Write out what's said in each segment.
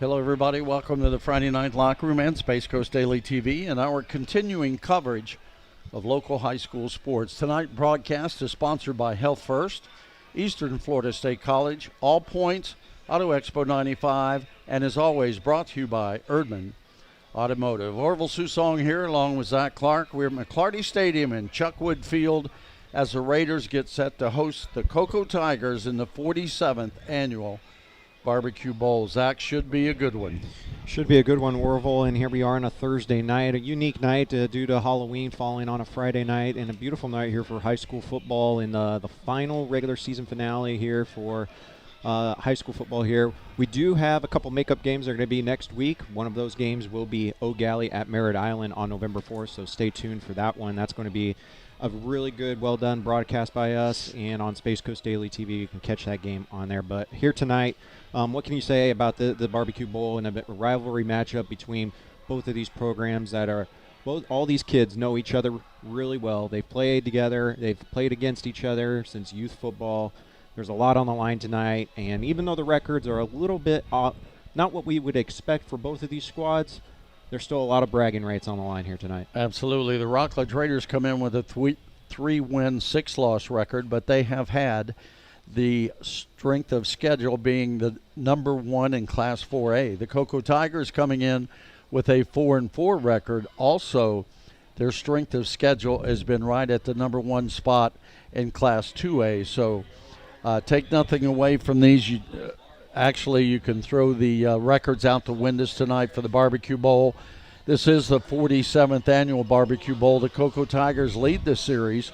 Hello, everybody. Welcome to the Friday Night Locker Room and Space Coast Daily TV and our continuing coverage of local high school sports. Tonight's broadcast is sponsored by Health First, Eastern Florida State College, All Points, Auto Expo 95, and as always, brought to you by Erdman Automotive. Orville Susong here along with Zach Clark. We're at McClarty Stadium in Chuckwood Field as the Raiders get set to host the Cocoa Tigers in the 47th annual Barbecue Bowl. Zach, should be a good one. Should be a good one, Orville, and here we are on a Thursday night, a unique night due to Halloween falling on a Friday night, and a beautiful night here for high school football in the final regular season finale here for high school football here. We do have a couple makeup games that are going to be next week. One of those games will be O'Galley at Merritt Island on November 4th, so stay tuned for that one. That's going to be a really good, well-done broadcast by us, and on Space Coast Daily TV, you can catch that game on there. But here tonight, what can you say about the Barbecue Bowl and a rivalry matchup between both of these programs that are all these kids know each other really well. They've played together. They've played against each other since youth football. There's a lot on the line tonight, and even though the records are a little bit not what we would expect for both of these squads, there's still a lot of bragging rights on the line here tonight. Absolutely. The Rockledge Raiders come in with a 3-win, 6-loss record, but they have had the strength of schedule being the number one in Class 4A. The Cocoa Tigers coming in with a 4-4 record. Also, their strength of schedule has been right at the number one spot in Class 2A. So take nothing away from these. Actually, you can throw the records out the windows tonight for the Barbecue Bowl. This is the 47th annual Barbecue Bowl. The Cocoa Tigers lead the series,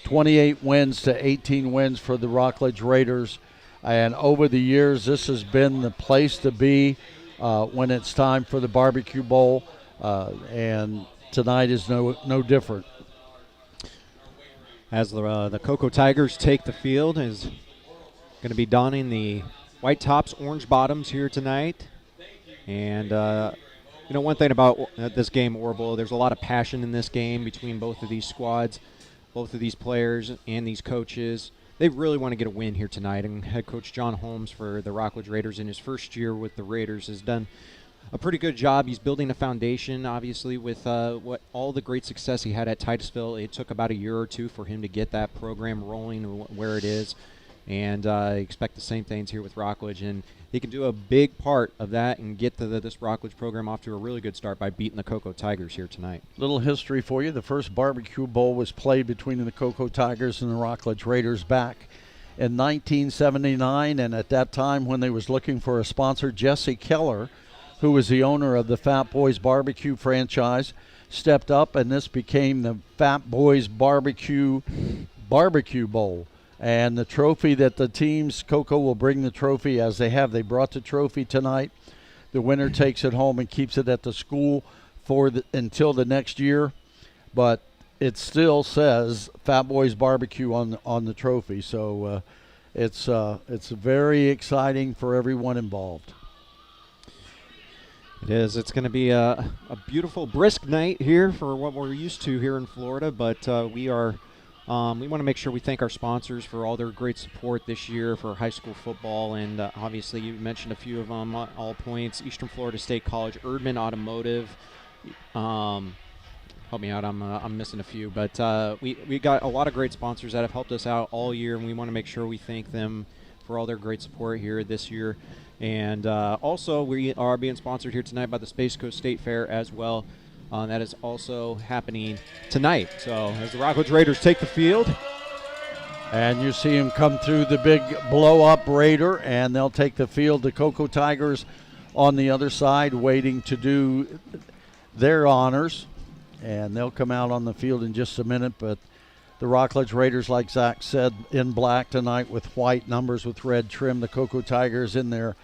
28 wins to 18 wins for the Rockledge Raiders. And over the years, this has been the place to be when it's time for the Barbecue Bowl. And tonight is no different. As the Cocoa Tigers take the field, is going to be donning the white tops, orange bottoms here tonight. And, one thing about this game, Orville, there's a lot of passion in this game between both of these squads, both of these players and these coaches. They really want to get a win here tonight. And head coach John Holmes for the Rockledge Raiders in his first year with the Raiders has done a pretty good job. He's building a foundation, obviously, with what all the great success he had at Titusville. It took about a year or two for him to get that program rolling where it is. And I expect the same things here with Rockledge. And he can do a big part of that and get this Rockledge program off to a really good start by beating the Cocoa Tigers here tonight. Little history for you. The first Barbecue Bowl was played between the Cocoa Tigers and the Rockledge Raiders back in 1979. And at that time, when they was looking for a sponsor, Jesse Keller, who was the owner of the Fat Boys Barbecue franchise, stepped up, and this became the Fat Boys Barbecue Bowl. And the trophy that the teams, Cocoa will bring the trophy as they have. They brought the trophy tonight. The winner takes it home and keeps it at the school until the next year. But it still says Fat Boys Barbecue on the trophy. So it's very exciting for everyone involved. It is. It's going to be a beautiful, brisk night here for what we're used to here in Florida. But we want to make sure we thank our sponsors for all their great support this year for high school football. And obviously, you mentioned a few of them, All Points, Eastern Florida State College, Erdman Automotive. Help me out, I'm missing a few. But we got a lot of great sponsors that have helped us out all year, and we want to make sure we thank them for all their great support here this year. And also, we are being sponsored here tonight by the Space Coast State Fair as well. That is also happening tonight. So as the Rockledge Raiders take the field. And you see him come through the big blow-up Raider, and they'll take the field. The Cocoa Tigers on the other side waiting to do their honors. And they'll come out on the field in just a minute. But the Rockledge Raiders, like Zach said, in black tonight with white numbers with red trim. The Cocoa Tigers in their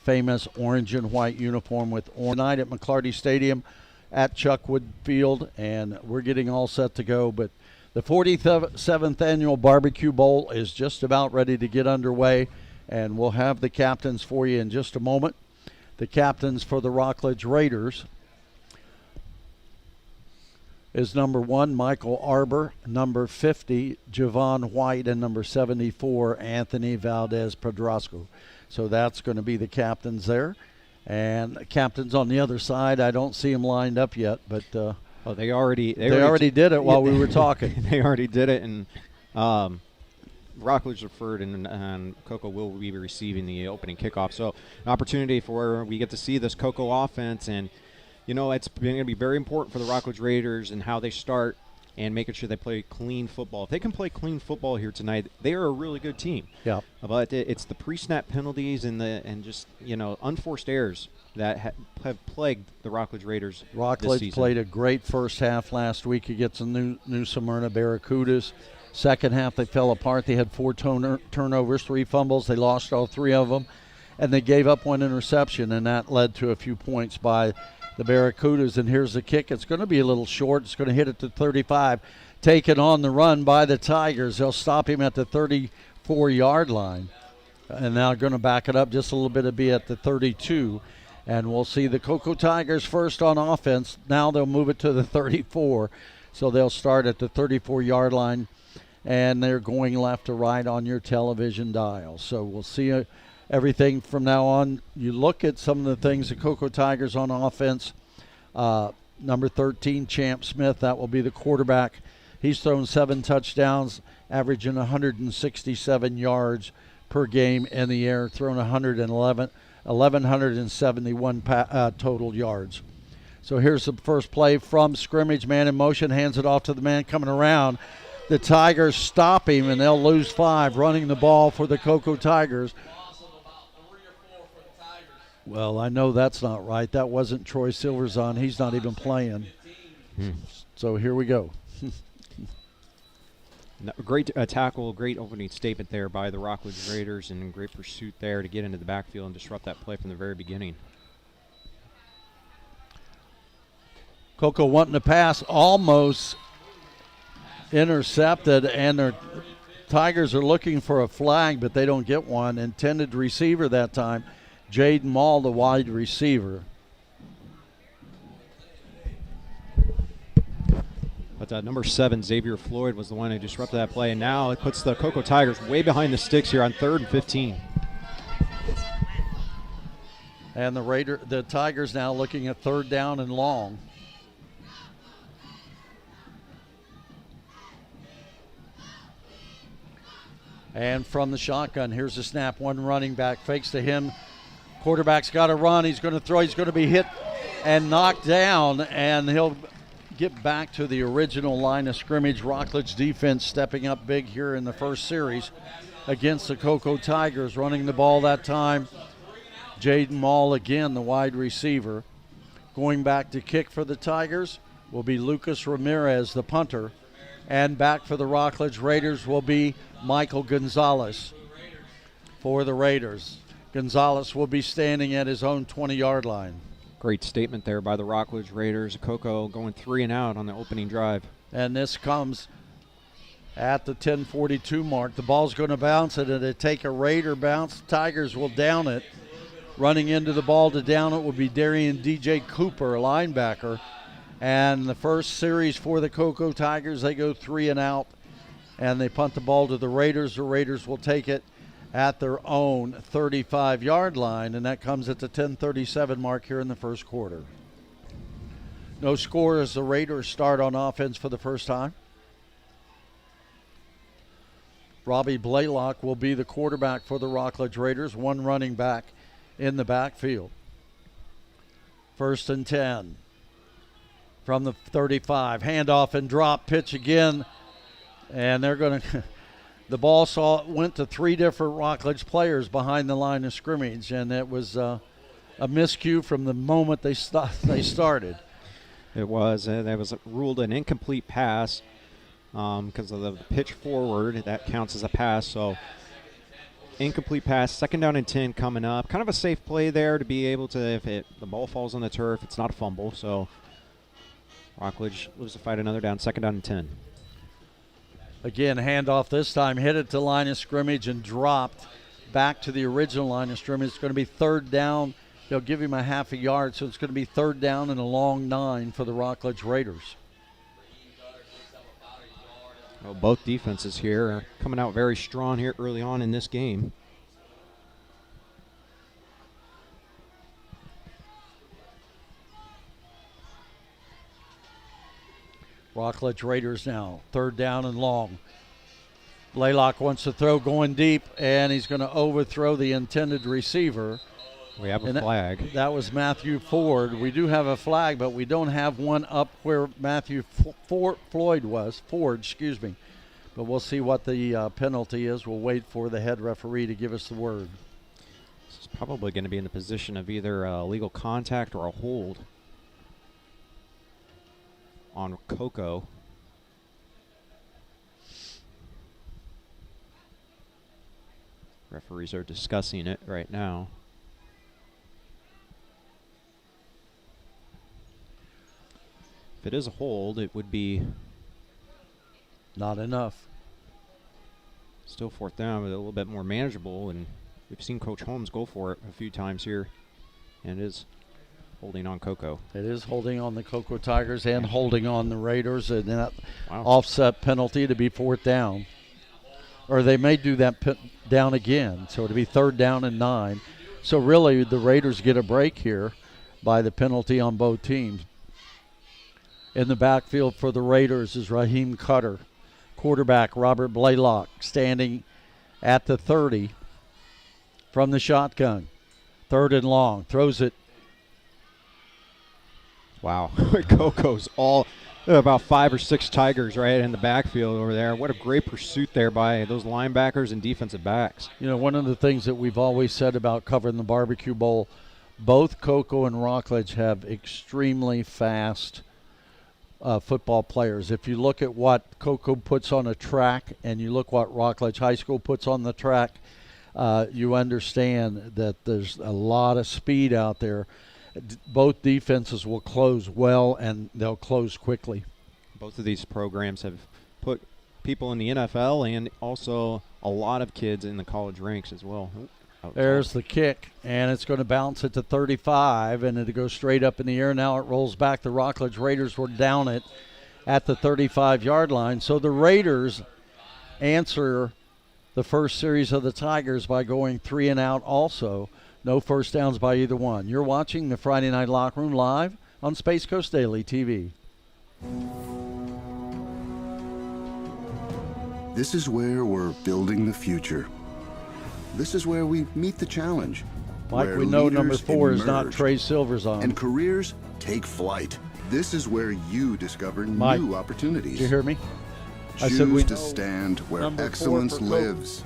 famous orange and white uniform with orange. Tonight at McClarty Stadium at Chuckwood Field, and we're getting all set to go. But the 47th annual Barbecue Bowl is just about ready to get underway, and we'll have the captains for you in just a moment. The captains for the Rockledge Raiders is number 1, Michael Arbor, number 50, Javon White, and number 74, Anthony Valdez Pedrasco. So that's going to be the captains there. And the captain's on the other side. I don't see him lined up yet, but they already did it while we were talking. They already did it, and Rockledge deferred, and Cocoa will be receiving the opening kickoff. So an opportunity for we get to see this Cocoa offense, and it's going to be very important for the Rockledge Raiders and how they start and making sure they play clean football. If they can play clean football here tonight, they are a really good team. Yeah. But it's the pre-snap penalties and just unforced errors that have plagued the Rockledge Raiders. Rockledge this season. played a great first half last week against the New Smyrna Barracudas. Second half they fell apart. They had 4 turnovers, 3 fumbles. They lost all 3 of them, and they gave up 1 interception, and that led to a few points by the Barracudas. And here's the kick. It's going to be a little short. It's going to hit it to 35. Taken on the run by the Tigers. They'll stop him at the 34-yard line. And now going to back it up just a little bit to be at the 32. And we'll see the Cocoa Tigers first on offense. Now they'll move it to the 34. So they'll start at the 34-yard line. And they're going left to right on your television dial. So we'll see everything from now on. You look at some of the things the Cocoa Tigers on offense. Number 13, Champ Smith, that will be the quarterback. He's thrown 7 touchdowns, averaging 167 yards per game in the air, thrown 1,171 total yards. So here's the first play from scrimmage. Man in motion, hands it off to the man coming around. The Tigers stop him, and they'll lose 5 running the ball for the Cocoa Tigers. Well, I know that's not right. That wasn't Troy Silverzon. He's not even playing. So here we go. Great tackle, great opening statement there by the Rockledge Raiders, and great pursuit there to get into the backfield and disrupt that play from the very beginning. Cocoa wanting to pass, almost intercepted, and their Tigers are looking for a flag, but they don't get one. Intended receiver that time, Jaden Mall, the wide receiver. But number 7, Xavier Floyd, was the one who disrupted that play, and now it puts the Cocoa Tigers way behind the sticks here on 3rd and 15. And the Tigers now looking at 3rd down and long. And from the shotgun, here's the snap. One running back fakes to him. Quarterback's got to run. He's going to throw. He's going to be hit and knocked down, and he'll get back to the original line of scrimmage. Rockledge defense stepping up big here in the first series against the Cocoa Tigers. Running the ball that time, Jaden Mall again, the wide receiver. Going back to kick for the Tigers will be Lucas Ramirez, the punter. And back for the Rockledge Raiders will be Michael Gonzalez for the Raiders. Gonzalez will be standing at his own 20-yard line. Great statement there by the Rockledge Raiders. Cocoa going 3 and out on the opening drive. And this comes at the 10:42 mark. The ball's going to bounce it, and it take a Raider bounce. Tigers will down it. Running into the ball to down it will be Darian DJ Cooper, a linebacker. And the first series for the Cocoa Tigers, they go 3 and out, and they punt the ball to the Raiders. The Raiders will take it at their own 35-yard line, and that comes at the 10:37 mark here in the first quarter. No score as the Raiders start on offense for the first time. Robbie Blaylock will be the quarterback for the Rockledge Raiders, 1 running back in the backfield. 1st and 10 from the 35. Handoff and drop, pitch again, and they're going to the ball went to 3 different Rockledge players behind the line of scrimmage, and it was a miscue from the moment they started. It was. That was ruled an incomplete pass because of the pitch forward. That counts as a pass, so incomplete pass. 2nd down and 10 coming up. Kind of a safe play there to be able to, if the ball falls on the turf, it's not a fumble, so Rockledge lives to fight another down. 2nd down and 10. Again, handoff this time, hit it to line of scrimmage and dropped back to the original line of scrimmage. It's going to be 3rd down. They'll give him a half a yard, so it's going to be 3rd down and a long 9 for the Rockledge Raiders. Well, both defenses here are coming out very strong here early on in this game. Rockledge Raiders now, 3rd down and long. Blaylock wants to throw going deep, and he's going to overthrow the intended receiver. We have a flag. That was Matthew Ford. We do have a flag, but we don't have one up where Matthew Ford, excuse me. But we'll see what the penalty is. We'll wait for the head referee to give us the word. This is probably going to be in the position of either illegal contact or a hold on Coco. Referees are discussing it right now. If it is a hold, it would be not enough. Still 4th down, but a little bit more manageable, and we've seen Coach Holmes go for it a few times here, and it is holding on Coco. It is holding on the Coco Tigers and holding on the Raiders, and that offset penalty to be 4th down. Or they may do that down again, so it'll be 3rd down and 9. So really the Raiders get a break here by the penalty on both teams. In the backfield for the Raiders is Raheem Cutter. Quarterback Robert Blaylock standing at the 30 from the shotgun. 3rd and long. Throws it. Wow. Coco's all about 5 or 6 Tigers right in the backfield over there. What a great pursuit there by those linebackers and defensive backs. You know, one of the things that we've always said about covering the Barbecue Bowl, both Coco and Rockledge have extremely fast football players. If you look at what Coco puts on a track and you look what Rockledge High School puts on the track, you understand that there's a lot of speed out there. Both defenses will close well, and they'll close quickly. Both of these programs have put people in the NFL and also a lot of kids in the college ranks as well. There's the kick, and it's going to bounce it to 35, and it'll go straight up in the air. Now it rolls back. The Rockledge Raiders were down it at the 35-yard line. So the Raiders answer the first series of the Tigers by going 3 and out also. No first downs by either one. You're watching the Friday Night Locker Room live on Space Coast Daily TV. This is where we're building the future. This is where we meet the challenge. Mike, we know number 4 is not Trey Silverzone. And careers take flight. This is where you discover new opportunities. Did you hear me? I Choose said we to stand where excellence lives,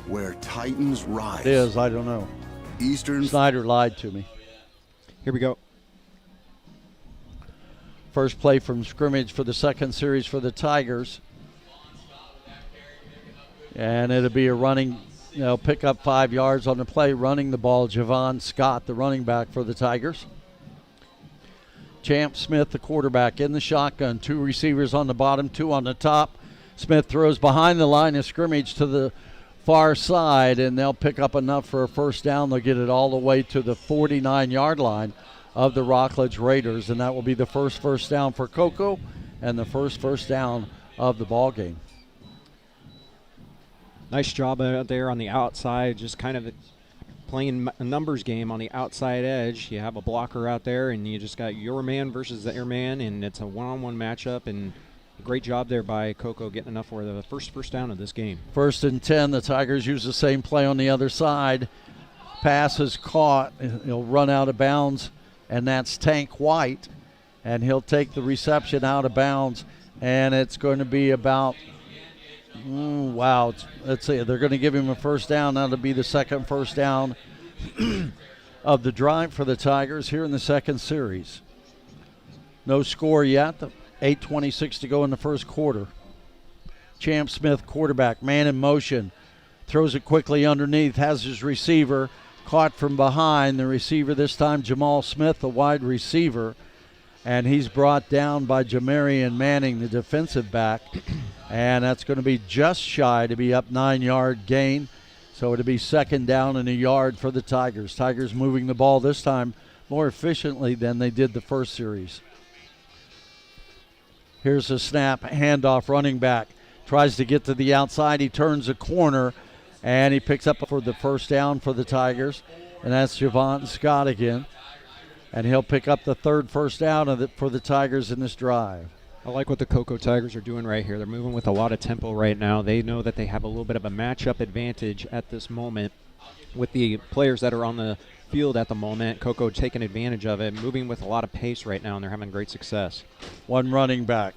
where titans rise. It is, I don't know. Eastern Snyder lied to me. Here we go. First play from scrimmage for the second series for the Tigers. And it'll be a running, pick up 5 yards on the play, running the ball. Javon Scott, the running back for the Tigers. Champ Smith, the quarterback, in the shotgun. 2 receivers on the bottom, 2 on the top. Smith throws behind the line of scrimmage to the far side, and they'll pick up enough for a first down. They'll get it all the way to the 49-yard line of the Rockledge Raiders, and that will be the first down for Coco and the first down of the ball game. Nice job out there on the outside, just kind of playing a numbers game on the outside edge. You have a blocker out there, and you just got your man versus their man, and it's a one-on-one matchup, and great job there by Coco getting enough for the first down of this game. 1st and 10, the Tigers use the same play on the other side. Pass is caught. He'll run out of bounds, and that's Tank White, and he'll take the reception out of bounds, and it's going to be about, let's see, they're going to give him a first down. That'll be the second first down of the drive for the Tigers here in the second series. No score yet. 8:26 to go in the first quarter. Champ Smith, quarterback, man in motion. Throws it quickly underneath, has his receiver caught from behind. The receiver this time, Jamal Smith, the wide receiver. And he's brought down by Jamarian Manning, the defensive back. And that's going to be just shy to be up 9-yard gain. So it'll be 2nd down and a yard for the Tigers. Tigers moving the ball this time more efficiently than they did the first series. Here's a snap, handoff, running back. Tries to get to the outside. He turns a corner, and he picks up for the first down for the Tigers. And that's Javon Scott again. And he'll pick up the 3rd first down for the Tigers in this drive. I like what the Cocoa Tigers are doing right here. They're moving with a lot of tempo right now. They know that they have a little bit of a matchup advantage at this moment with the players that are on the field at the moment. Cocoa taking advantage of it, moving with a lot of pace right now, and they're having great success. One running back.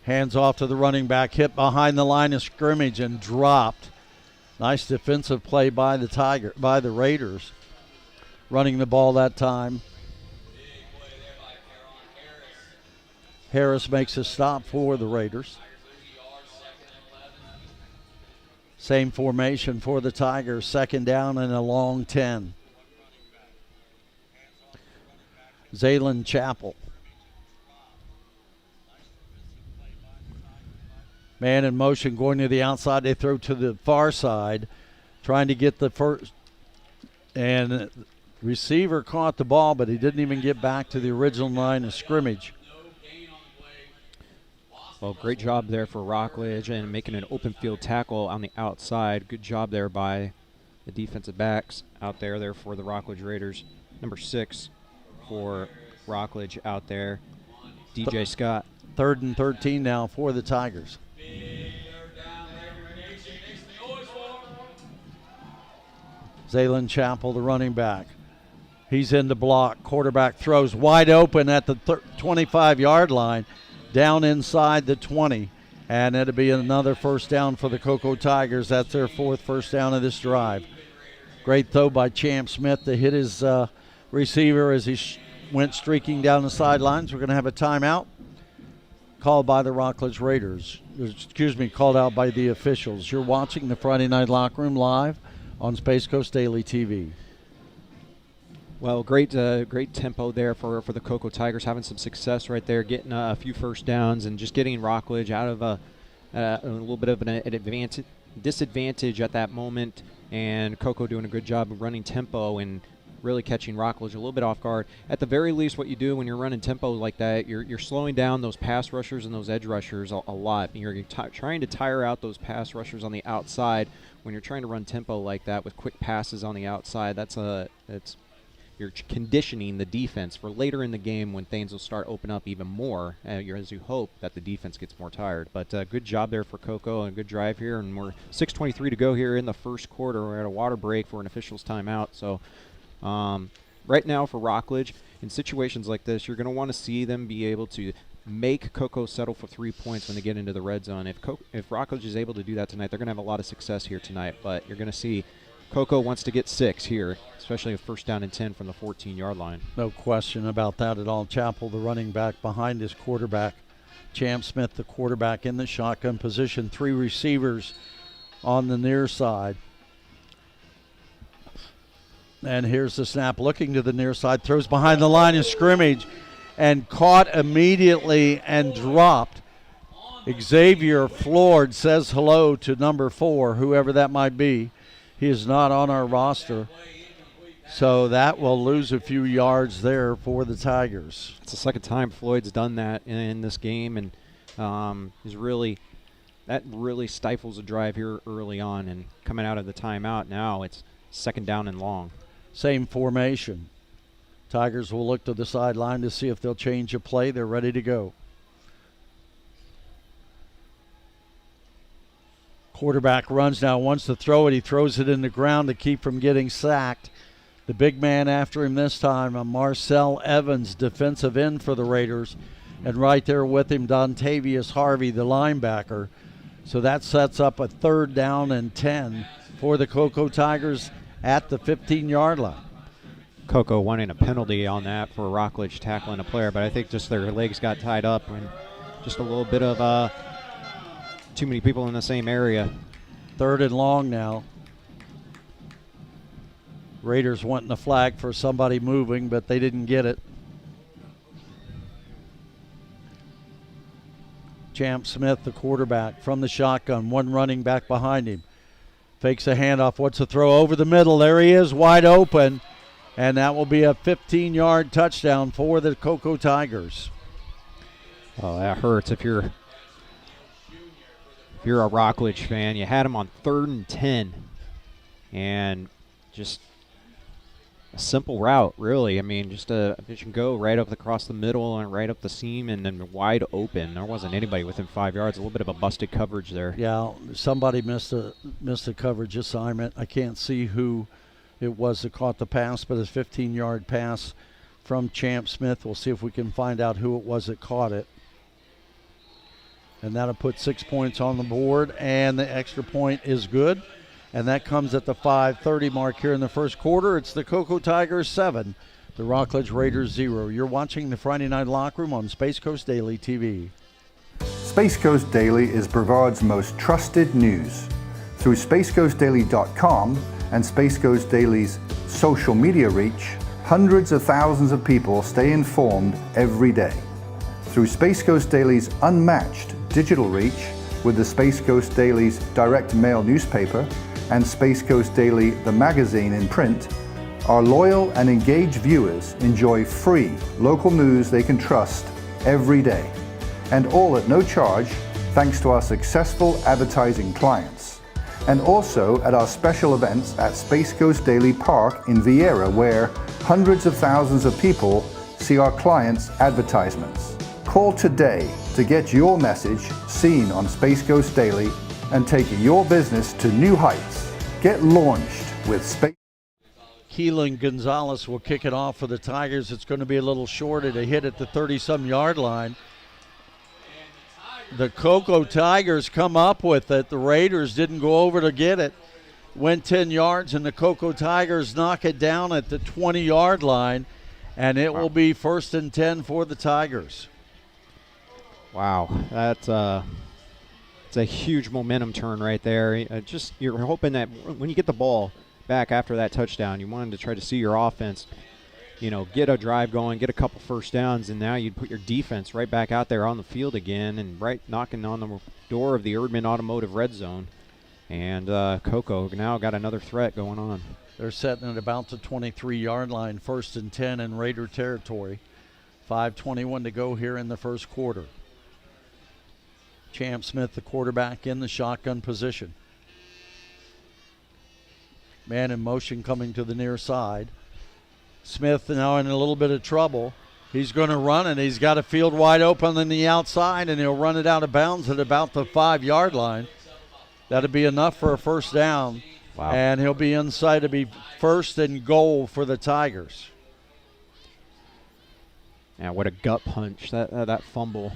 Hands off to the running back, hit behind the line of scrimmage and dropped. Nice defensive play by the Raiders. Running the ball that time. Harris makes a stop for the Raiders. Same formation for the Tigers. Second down and a long 10. Zaylen Chappell. Man in motion going to the outside. They throw to the far side, trying to get the first. And receiver caught the ball, but he didn't even get back to the original line of scrimmage. Well, great job there for Rockledge and making an open field tackle on the outside. Good job there by the defensive backs out there for the Rockledge Raiders. Number 6 for Rockledge out there, DJ Scott. 3rd and 13 now for the Tigers. Zaylen Chappell, the running back. He's in the block. Quarterback throws wide open at the 25-yard line, down inside the 20. And it'll be another first down for the Cocoa Tigers. That's their 4th first down of this drive. Great throw by Champ Smith to hit his receiver as he went streaking down the sidelines. We're going to have a timeout called by the Rockledge Raiders. Called out by the officials. You're watching the Friday Night Locker Room live on Space Coast Daily TV. Well, great tempo there for the Cocoa Tigers, having some success right there, getting a few first downs and just getting Rockledge out of a little bit of an disadvantage at that moment, and Cocoa doing a good job of running tempo and really catching Rockledge a little bit off guard. At the very least, what you do when you're running tempo like that, you're slowing down those pass rushers and those edge rushers a lot. You're trying to tire out those pass rushers on the outside. When you're trying to run tempo like that with quick passes on the outside, you're conditioning the defense for later in the game when things will start open up even more, as you hope that the defense gets more tired. But good job there for Cocoa and good drive here. And we're 6:23 to go here in the first quarter. We're at a water break for an official's timeout. So right now for Rockledge, in situations like this, you're going to want to see them be able to make Cocoa settle for 3 points when they get into the red zone. If Rockledge is able to do that tonight, they're going to have a lot of success here tonight. But you're going to see Cocoa wants to get 6 here, especially a first down and 10 from the 14-yard line. No question about that at all. Chappell, the running back, behind his quarterback. Champ Smith, the quarterback, in the shotgun position. 3 receivers on the near side. And here's the snap, looking to the near side, throws behind the line of scrimmage and caught immediately and dropped. Xavier Flord says hello to number 4, whoever that might be. He is not on our roster. So that will lose a few yards there for the Tigers. It's the second time Floyd's done that in this game, and that really stifles a drive here early on. And coming out of the timeout now, it's second down and long. Same formation. Tigers will look to the sideline to see if they'll change a play. They're ready to go. Quarterback runs now, wants to throw it. He throws it in the ground to keep from getting sacked. The big man after him this time, Marcel Evans, defensive end for the Raiders. And right there with him, Dontavius Harvey, the linebacker. So that sets up a 3rd down and 10 for the Cocoa Tigers at the 15-yard line. Cocoa wanting a penalty on that for Rockledge tackling a player, but I think just their legs got tied up and just a little bit of too many people in the same area. 3rd and long now. Raiders wanting a flag for somebody moving, but they didn't get it. Champ Smith, the quarterback, from the shotgun, 1 running back behind him. Fakes a handoff, wants to throw over the middle. There he is, wide open. And that will be a 15-yard touchdown for the Cocoa Tigers. Oh, that hurts if you're a Rockledge fan. You had him on 3rd and 10. And just a simple route, really. I mean, just a pitch and go right up across the middle and right up the seam and then wide open. There wasn't anybody within 5 yards. A little bit of a busted coverage there. Yeah, somebody missed a coverage assignment. I can't see who it was that caught the pass, but a 15-yard pass from Champ Smith. We'll see if we can find out who it was that caught it. And that'll put 6 points on the board, and the extra point is good. And that comes at the 5:30 mark here in the first quarter. It's the Cocoa Tigers 7, the Rockledge Raiders 0. You're watching the Friday Night Locker Room on Space Coast Daily TV. Space Coast Daily is Brevard's most trusted news. Through spacecoastdaily.com and Space Coast Daily's social media reach, hundreds of thousands of people stay informed every day. Through Space Coast Daily's unmatched digital reach with the Space Coast Daily's direct mail newspaper and Space Coast Daily the magazine in print, our loyal and engaged viewers enjoy free local news they can trust every day, and all at no charge thanks to our successful advertising clients, and also at our special events at Space Coast Daily Park in Vieira, where hundreds of thousands of people see our clients' advertisements. Call today to get your message seen on Space Coast Daily and take your business to new heights. Get launched with Space. Keelan Gonzalez will kick it off for the Tigers. It's going to be a little short at a hit at the 30-some yard line. The Cocoa Tigers come up with it. The Raiders didn't go over to get it. Went 10 yards, and the Cocoa Tigers knock it down at the 20-yard line, and it will be 1st and 10 for the Tigers. Wow, that's it's a huge momentum turn right there. You're hoping that when you get the ball back after that touchdown, you wanted to try to see your offense, get a drive going, get a couple first downs, and now you'd put your defense right back out there on the field again and right knocking on the door of the Erdman Automotive red zone. And Cocoa now got another threat going on. They're setting at about the 23-yard line, 1st and 10 in Raider territory. 5:21 to go here in the first quarter. Champ Smith, the quarterback, in the shotgun position. Man in motion coming to the near side. Smith now in a little bit of trouble. He's going to run it. He's got a field wide open on the outside, and he'll run it out of bounds at about the 5-yard line. That'll be enough for a first down. Wow. And he'll be inside to be 1st and goal for the Tigers. Yeah, what a gut punch. That fumble.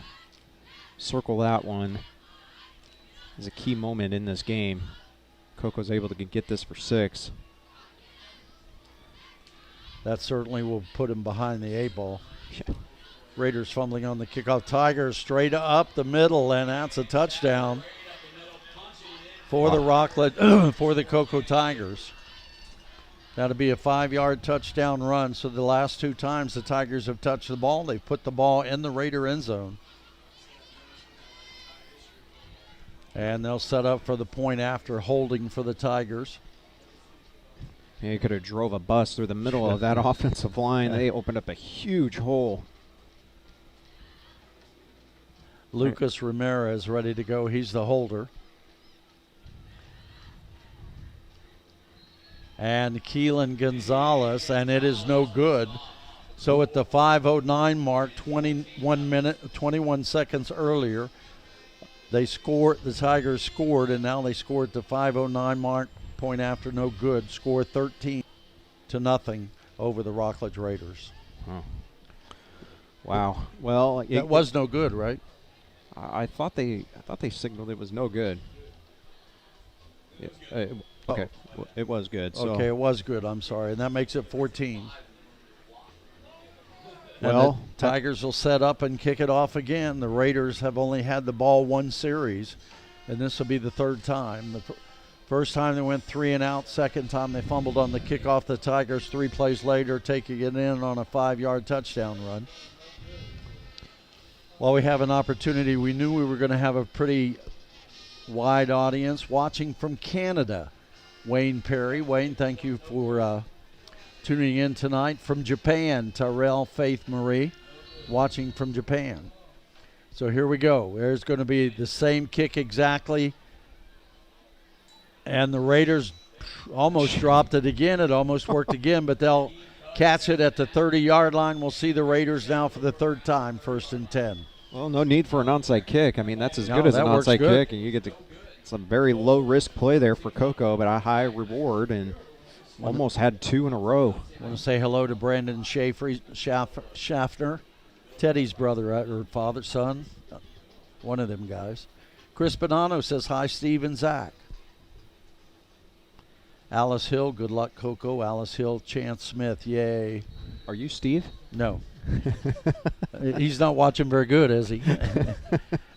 Circle that one. Is a key moment in this game. Coco's able to get this for 6. That certainly will put him behind the 8 ball. Raiders fumbling on the kickoff. Tigers straight up the middle, and that's a touchdown for the Rockledge, for the Cocoa Tigers. That'll be a 5-yard touchdown run. So the last 2 times the Tigers have touched the ball, they've put the ball in the Raider end zone. And they'll set up for the point after holding for the Tigers. Yeah, you could have drove a bus through the middle of that offensive line. They opened up a huge hole. Lucas Ramirez ready to go. He's the holder. And Keelan Gonzalez, and it is no good. So at the 5:09 mark, 21 seconds earlier, the Tigers scored, and now they score at the 5:09 mark, point after, no good. Score 13-0 over the Rockledge Raiders. Oh. Wow. Well, that was no good, right? I thought they signaled it was no good. Okay, it was good. So. Okay, it was good. I'm sorry, and that makes it 14. Well, the Tigers will set up and kick it off again. The Raiders have only had the ball 1 series, and this will be the 3rd time. The first time they went 3 and out. Second time they fumbled on the kickoff. The Tigers 3 plays later taking it in on a 5-yard touchdown run. While we have an opportunity, we knew we were going to have a pretty wide audience watching from Canada. Wayne Perry. Wayne, thank you for tuning in tonight. From Japan, Tyrell Faith Marie, watching from Japan. So here we go. There's going to be the same kick exactly. And the Raiders almost dropped it again. It almost worked again, but they'll catch it at the 30-yard line. We'll see the Raiders now for the third time, 1st and 10. Well, no need for an onside kick. I mean, that's as good as an works onside good. kick, and you get some very low-risk play there for Coco, but a high reward, and almost had 2 in a row. I want to say hello to Brandon Schaffner, Teddy's brother or father, son, one of them guys. Chris Bonanno says, hi, Steve and Zach. Alice Hill, good luck, Coco. Alice Hill, Chance Smith, yay. Are you Steve? No. He's not watching very good, is he?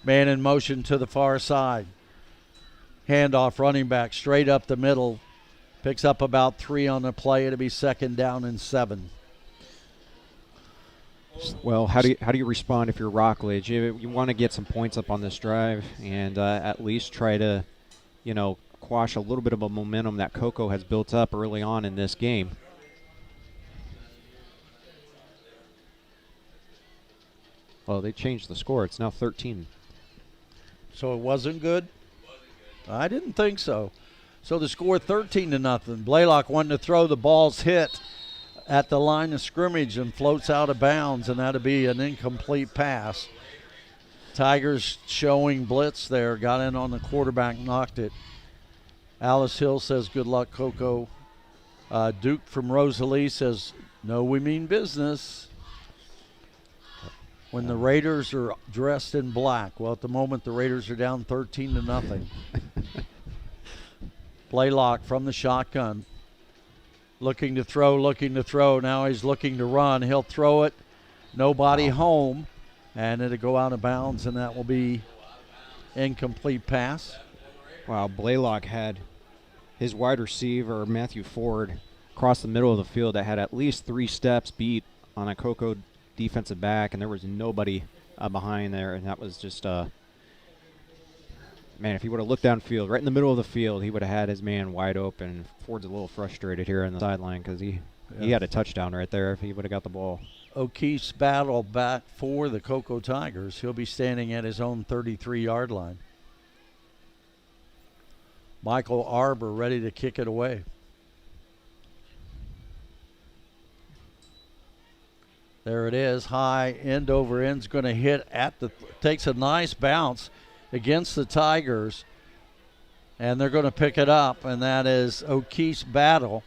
Man in motion to the far side. Handoff, running back, straight up the middle. Picks up about 3 on the play. It'll be 2nd down and 7. Well, how do you respond if you're Rockledge? You want to get some points up on this drive and at least try to, quash a little bit of a momentum that Coco has built up early on in this game. Well, they changed the score. It's now 13. So it wasn't good? I didn't think so. So the score 13-0. Blaylock wanting to throw. The ball's hit at the line of scrimmage and floats out of bounds, and that'll be an incomplete pass. Tigers showing blitz there. Got in on the quarterback, knocked it. Alice Hill says, good luck, Coco. Duke from Rosalie says, no, we mean business. When the Raiders are dressed in black. Well, at the moment, the Raiders are down 13-0. Blaylock from the shotgun. Looking to throw. Now he's looking to run. He'll throw it. Nobody home. And it'll go out of bounds, and that will be incomplete pass. Wow, Blaylock had his wide receiver, Matthew Ford, across the middle of the field that had at least 3 steps beat on a Coco defensive back, and there was nobody behind there, and that was just man, if he would have looked downfield, right in the middle of the field, he would have had his man wide open. Ford's a little frustrated here on the sideline because he had a touchdown right there if he would have got the ball. O'Keefe's battle back for the Coco Tigers. He'll be standing at his own 33-yard line. Michael Arbor ready to kick it away. There it is, high, end over end's going to hit takes a nice bounce against the Tigers, and they're going to pick it up, and that is O'Keefe's battle.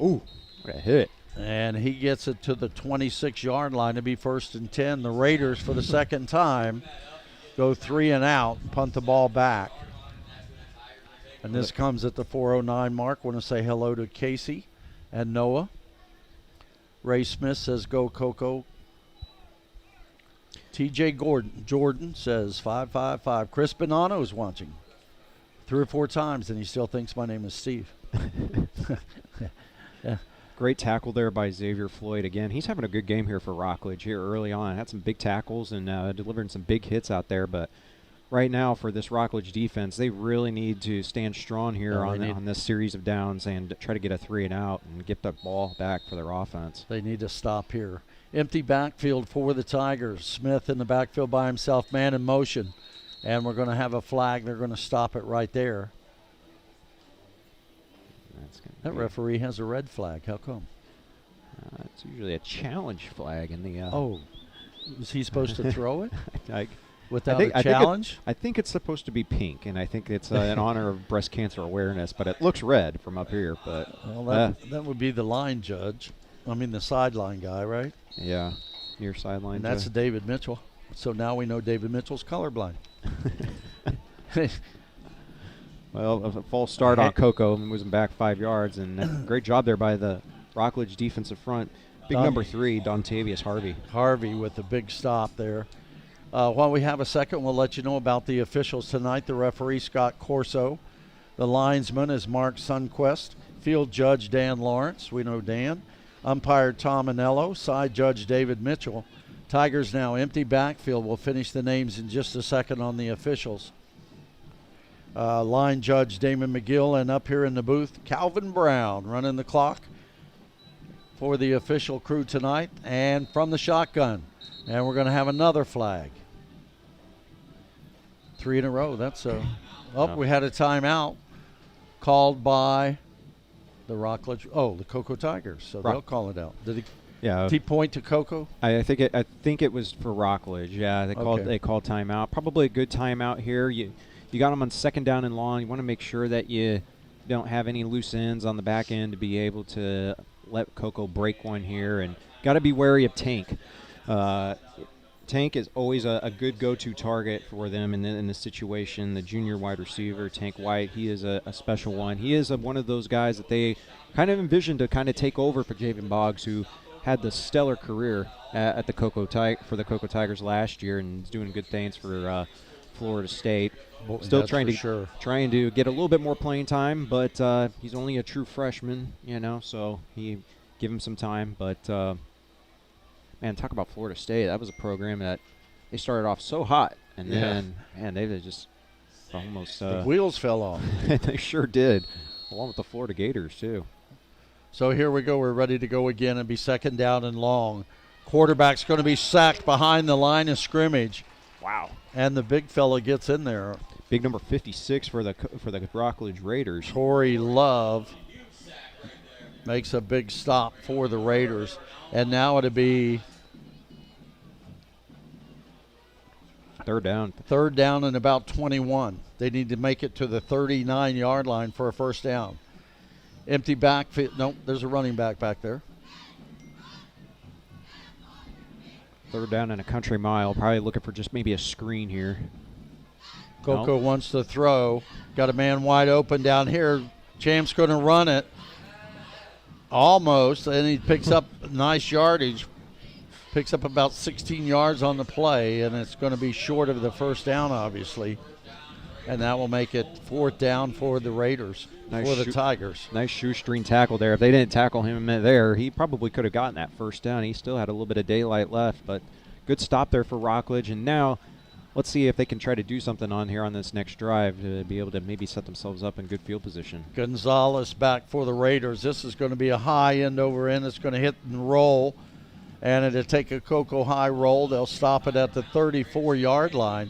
Ooh, what a hit. And he gets it to the 26-yard line to be 1st and 10. The Raiders, for the second time, go 3 and out, punt the ball back. And this comes at the 4:09 mark. I want to say hello to Casey and Noah. Ray Smith says, go Coco. TJ Jordan says, 555. Chris Bonanno is watching 3 or 4 times, and he still thinks my name is Steve. Yeah. Great tackle there by Xavier Floyd. Again, he's having a good game here for Rockledge here early on. Had some big tackles and delivering some big hits out there, but right now for this Rockledge defense, they really need to stand strong here on this series of downs and try to get a 3 and out and get the ball back for their offense. They need to stop here. Empty backfield for the Tigers. Smith in the backfield by himself, man in motion. And we're going to have a flag. They're going to stop it right there. That referee has a red flag. How come? It's usually a challenge flag in the... is he supposed to throw it? Without a challenge? I think it's supposed to be pink, and I think it's in honor of breast cancer awareness, but it looks red from up here. But that would be the line judge. I mean the sideline guy, right? Yeah, near sideline. And that's David Mitchell. So now we know David Mitchell's colorblind. Well, a false start on Coco and moves him back 5 yards, and great job there by the Rockledge defensive front. Big number 3, Dontavius Harvey. Harvey with a big stop there. While we have a second, we'll let you know about the officials tonight. The referee, Scott Corso. The linesman is Mark Sunquist. Field judge, Dan Lawrence. We know Dan. Umpire, Tom Anello. Side judge, David Mitchell. Tigers now empty backfield. We'll finish the names in just a second on the officials. Line judge, Damon McGill. And up here in the booth, Calvin Brown running the clock for the official crew tonight. And from the shotgun. And we're going to have another flag. 3 in a row. That's we had a timeout called by The Rockledge. Oh, the Cocoa Tigers. So they'll call it out. Did he point to Cocoa? I think it was for Rockledge. Yeah, they called timeout. Probably a good timeout here. You got them on second down and long. You want to make sure that you don't have any loose ends on the back end to be able to let Cocoa break one here. And got to be wary of Tank. Tank is always a good go-to target for them in this situation. The junior wide receiver, Tank White, he is a special one. He is one of those guys that they kind of envisioned to kind of take over for Javen Boggs, who had the stellar career at the Cocoa Tigers last year and is doing good things for Florida State. Still trying to get a little bit more playing time, but he's only a true freshman, so give him some time. But man, talk about Florida State. That was a program that they started off so hot, and then they just almost the wheels fell off. They sure did, along with the Florida Gators too. So here we go. We're ready to go again and be second down and long. Quarterback's going to be sacked behind the line of scrimmage. Wow. And the big fella gets in there. Big number 56 for the Rockledge Raiders. Torrey Love makes a big stop for the Raiders. And now it'll be third down. Third down and about 21. They need to make it to the 39-yard line for a first down. Empty backfield. Nope, there's a running back there. Third down and a country mile. Probably looking for just maybe a screen here. Cocoa wants to throw. Got a man wide open down here. Champ's going to run it. Almost. And he picks up nice yardage. Picks up about 16 yards on the play. And it's going to be short of the first down, obviously. And that will make it fourth down for the Raiders, for the Tigers. Nice shoestring tackle there. If they didn't tackle him there, he probably could have gotten that first down. He still had a little bit of daylight left, but good stop there for Rockledge. And now let's see if they can try to do something on this next drive to be able to maybe set themselves up in good field position. Gonzalez back for the Raiders. This is going to be a high end over end. It's going to hit and roll, and it'll take a Cocoa high roll. They'll stop it at the 34-yard line.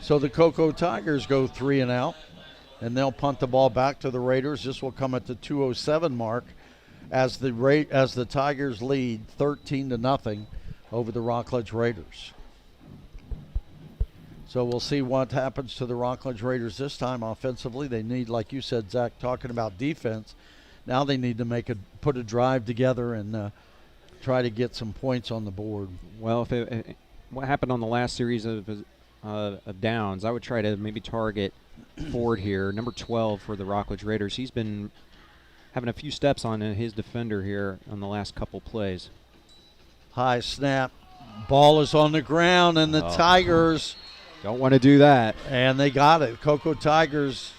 So the Cocoa Tigers go 3 and out, and they'll punt the ball back to the Raiders. This will come at the 2:07 mark as the Tigers lead 13-0 over the Rockledge Raiders. So we'll see what happens to the Rockledge Raiders this time offensively. They need, like you said, Zach, talking about defense. Now they need to put a drive together and try to get some points on the board. Well, what happened on the last series of downs, I would try to maybe target Ford here, number 12 for the Rockledge Raiders. He's been having a few steps on his defender here on the last couple plays. High snap. Ball is on the ground, and the Tigers don't want to do that. And they got it. Cocoa Tigers,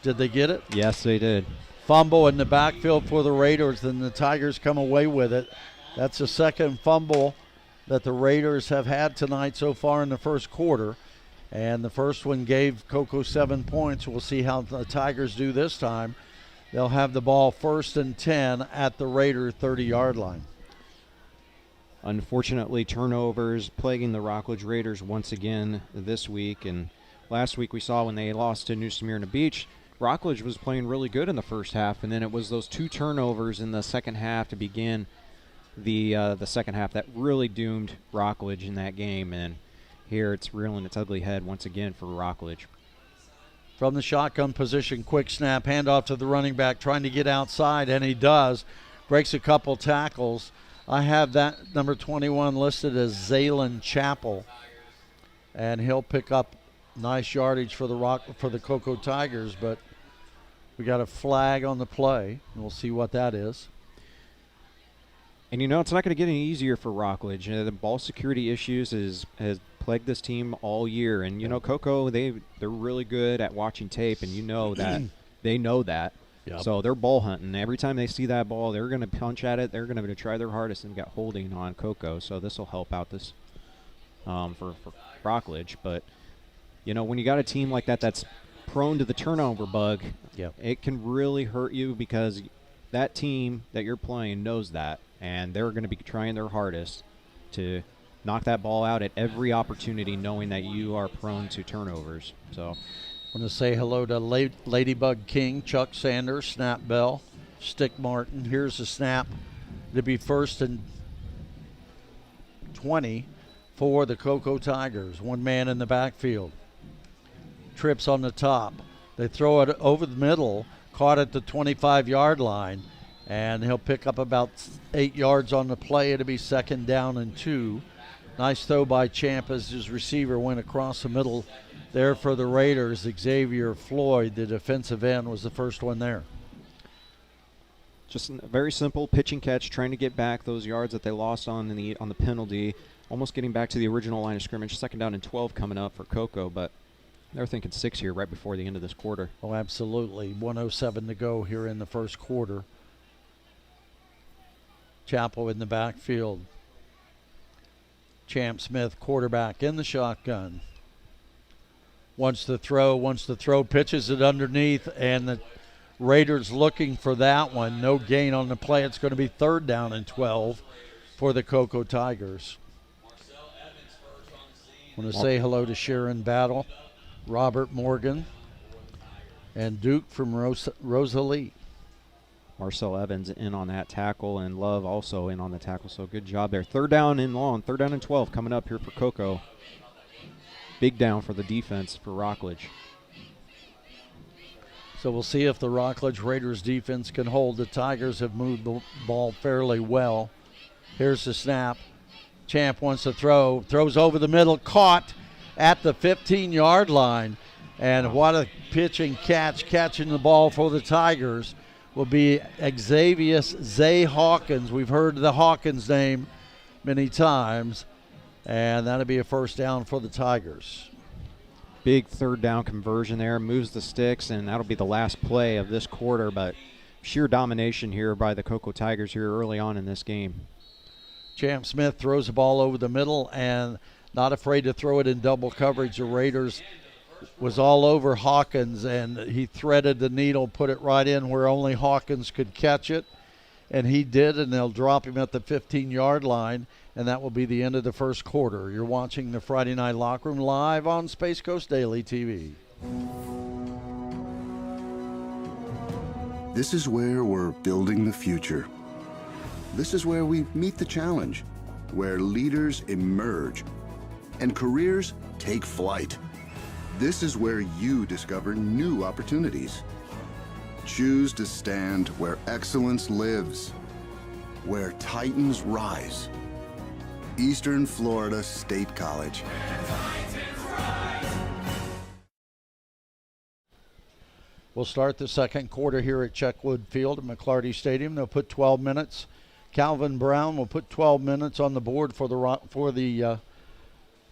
did they get it? Yes, they did. Fumble in the backfield for the Raiders, and the Tigers come away with it. That's the second fumble that the Raiders have had tonight so far in the first quarter. And the first one gave Cocoa 7 points. We'll see how the Tigers do this time. They'll have the ball 1st and 10 at the Raider 30-yard line. Unfortunately, turnovers plaguing the Rockledge Raiders once again this week. And last week we saw when they lost to New Smyrna Beach, Rockledge was playing really good in the first half, and then it was those 2 turnovers in the second half to begin the second half that really doomed Rockledge in that game. And here it's rearing its ugly head once again for Rockledge. From the shotgun position, quick snap, handoff to the running back, trying to get outside, and he does. Breaks a couple tackles. I have that number 21 listed as Zaylen Chappell, and he'll pick up nice yardage for the Cocoa Tigers, but we got a flag on the play, and we'll see what that is. And it's not going to get any easier for Rockledge. The ball security issues has plagued this team all year, and Cocoa they're really good at watching tape, and that they know that. Yep. So they're ball hunting. Every time they see that ball, they're going to punch at it. They're going to try their hardest and get holding on Cocoa. So this will help out this for Rockledge. But when you got a team like that that's prone to the turnover bug, it can really hurt you because that team that you're playing knows that, and they're going to be trying their hardest to knock that ball out at every opportunity, knowing that you are prone to turnovers. So Want to say hello to Ladybug King, Chuck Sanders, Snap Bell, Stick Martin. Here's the snap to be 1st and 20 for the Cocoa Tigers. One man in the backfield. Trips on the top. They throw it over the middle, caught at the 25-yard line, and he'll pick up about 8 yards on the play. It'll be 2nd down and 2. Nice throw by Champ as his receiver went across the middle there for the Raiders. Xavier Floyd, the defensive end, was the first one there. Just a very simple pitch and catch, trying to get back those yards that they lost on the penalty. Almost getting back to the original line of scrimmage. 2nd down and 12 coming up for Cocoa, but they're thinking 6 here right before the end of this quarter. Oh, absolutely. 1:07 to go here in the first quarter. Chapel in the backfield. Champ Smith, quarterback, in the shotgun. Wants to throw, pitches it underneath, and the Raiders looking for that one. No gain on the play. It's going to be 3rd down and 12 for the Cocoa Tigers. Want to say hello to Sharon Battle, Robert Morgan, and Duke from Rosalie. Marcel Evans in on that tackle, and Love also in on the tackle, so good job there. 3rd down and long, 3rd down and 12 coming up here for Cocoa. Big down for the defense for Rockledge. So we'll see if the Rockledge Raiders defense can hold. The Tigers have moved the ball fairly well. Here's the snap. Champ wants to throws over the middle, caught at the 15-yard line. And what a pitch and catching the ball for the Tigers will be Xavier Zay Hawkins. We've heard the Hawkins name many times, and that'll be a 1st down for the Tigers. Big 3rd down conversion there, moves the sticks, and that'll be the last play of this quarter, but sheer domination here by the Cocoa Tigers here early on in this game. Champ Smith throws the ball over the middle and not afraid to throw it in double coverage. The Raiders was all over Hawkins, and he threaded the needle, put it right in where only Hawkins could catch it, and he did, and they'll drop him at the 15-yard line, and that will be the end of the first quarter. You're watching the Friday Night Locker Room live on Space Coast Daily TV. This is where we're building the future. This is where we meet the challenge, where leaders emerge and careers take flight. This is where you discover new opportunities. Choose to stand where excellence lives, where titans rise. Eastern Florida State College. We'll start the second quarter here at Checkwood Field at McClarty Stadium. They'll put 12 minutes. Calvin Brown will put 12 minutes on the board for the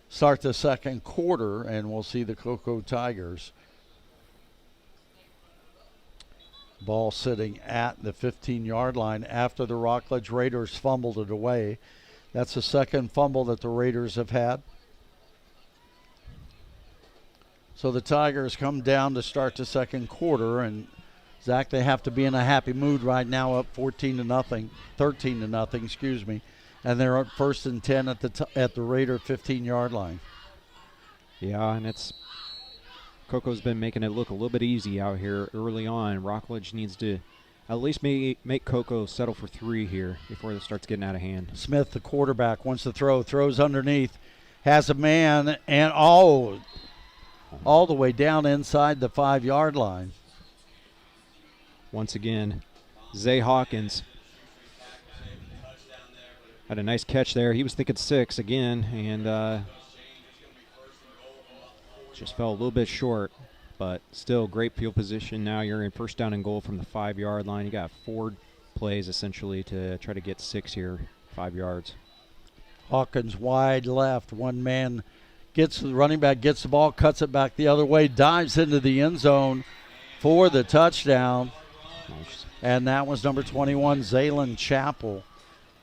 start the second quarter, and we'll see the Cocoa Tigers. Ball sitting at the 15-yard line after the Rockledge Raiders fumbled it away. That's the second fumble that the Raiders have had. So the Tigers come down to start the second quarter, and Zach, they have to be in a happy mood right now, up 13 to nothing, excuse me, and they're up 1st and 10 at the Raider 15-yard line. Yeah, and Coco's been making it look a little bit easy out here early on. Rockledge needs to at least make Cocoa settle for 3 here before it starts getting out of hand. Smith, the quarterback, wants to throws underneath, has a man, and all the way down inside the 5-yard line. Once again, Zay Hawkins had a nice catch there. He was thinking 6 again, and just fell a little bit short, but still great field position. Now you're in 1st down and goal from the 5-yard line. You got 4 plays essentially to try to get 6 here, 5 yards. Hawkins wide left. One man the running back gets the ball, cuts it back the other way, dives into the end zone for the touchdown. Nice. And that was number 21, Zaylen Chappell.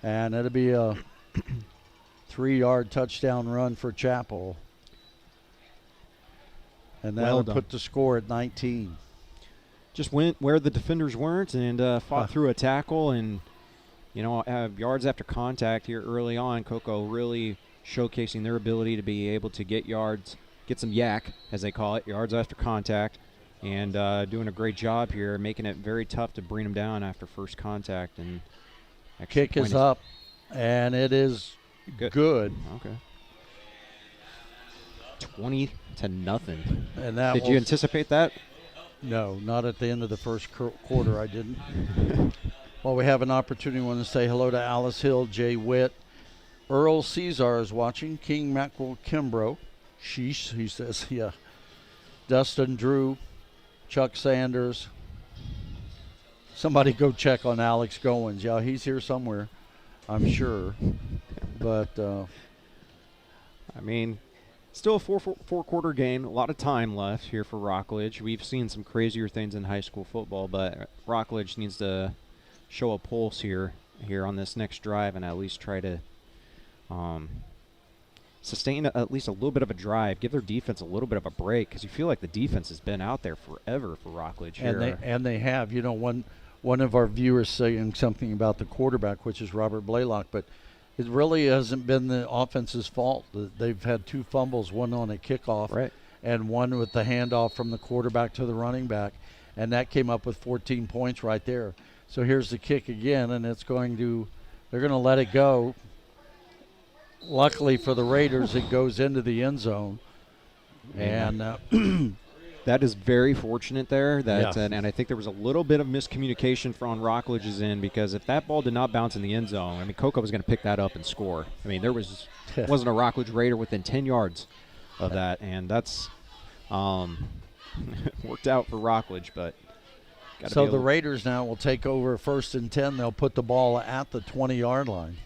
And it'll be a 3-yard touchdown run for Chappell. And that'll put the score at 19. Just went where the defenders weren't and fought through a tackle and, have yards after contact here early on. Cocoa really showcasing their ability to be able to get yards, get some yak, as they call it, yards after contact, and doing a great job here, making it very tough to bring them down after first contact. And kick is up, and it is good. Okay. 20-0. And that Did you anticipate that? No, not at the end of the first quarter. I didn't. Well, we have an opportunity. I want to say hello to Alice Hill, Jay Witt. Earl Caesar is watching. King Mackerel Kimbrough. Sheesh, he says, yeah. Dustin Drew, Chuck Sanders. Somebody go check on Alex Goins. Yeah, he's here somewhere, I'm sure. But, I mean, still a four-quarter game. A lot of time left here for Rockledge. We've seen some crazier things in high school football, but Rockledge needs to show a pulse here on this next drive and at least try to sustain at least a little bit of a drive, give their defense a little bit of a break, because you feel like the defense has been out there forever for Rockledge here. And they have. You know, one of our viewers saying something about the quarterback, which is Robert Blaylock, but it really hasn't been the offense's fault. They've had 2 fumbles, one on a kickoff, right, and one with the handoff from the quarterback to the running back, and that came up with 14 points right there. So here's the kick again, and they're going to let it go. Luckily for the Raiders, it goes into the end zone. And that is very fortunate there. And I think there was a little bit of miscommunication on Rockledge's end, because if that ball did not bounce in the end zone, I mean, Cocoa was going to pick that up and score. I mean, there wasn't a Rockledge Raider within 10 yards of that, and that's worked out for Rockledge. But so the Raiders now will take over 1st and 10. They'll put the ball at the 20-yard line.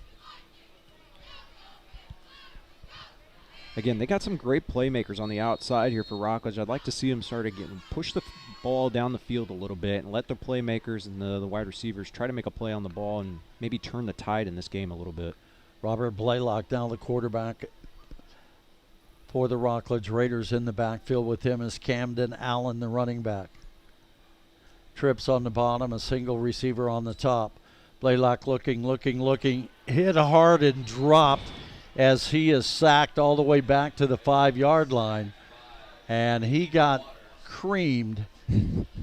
Again, they got some great playmakers on the outside here for Rockledge. I'd like to see them start to push the ball down the field a little bit and let the playmakers and the wide receivers try to make a play on the ball and maybe turn the tide in this game a little bit. Robert Blaylock now the quarterback for the Rockledge Raiders. In the backfield with him is Camden Allen, the running back. Trips on the bottom, a single receiver on the top. Blaylock looking, hit hard and dropped as he is sacked all the way back to the 5-yard line. And he got creamed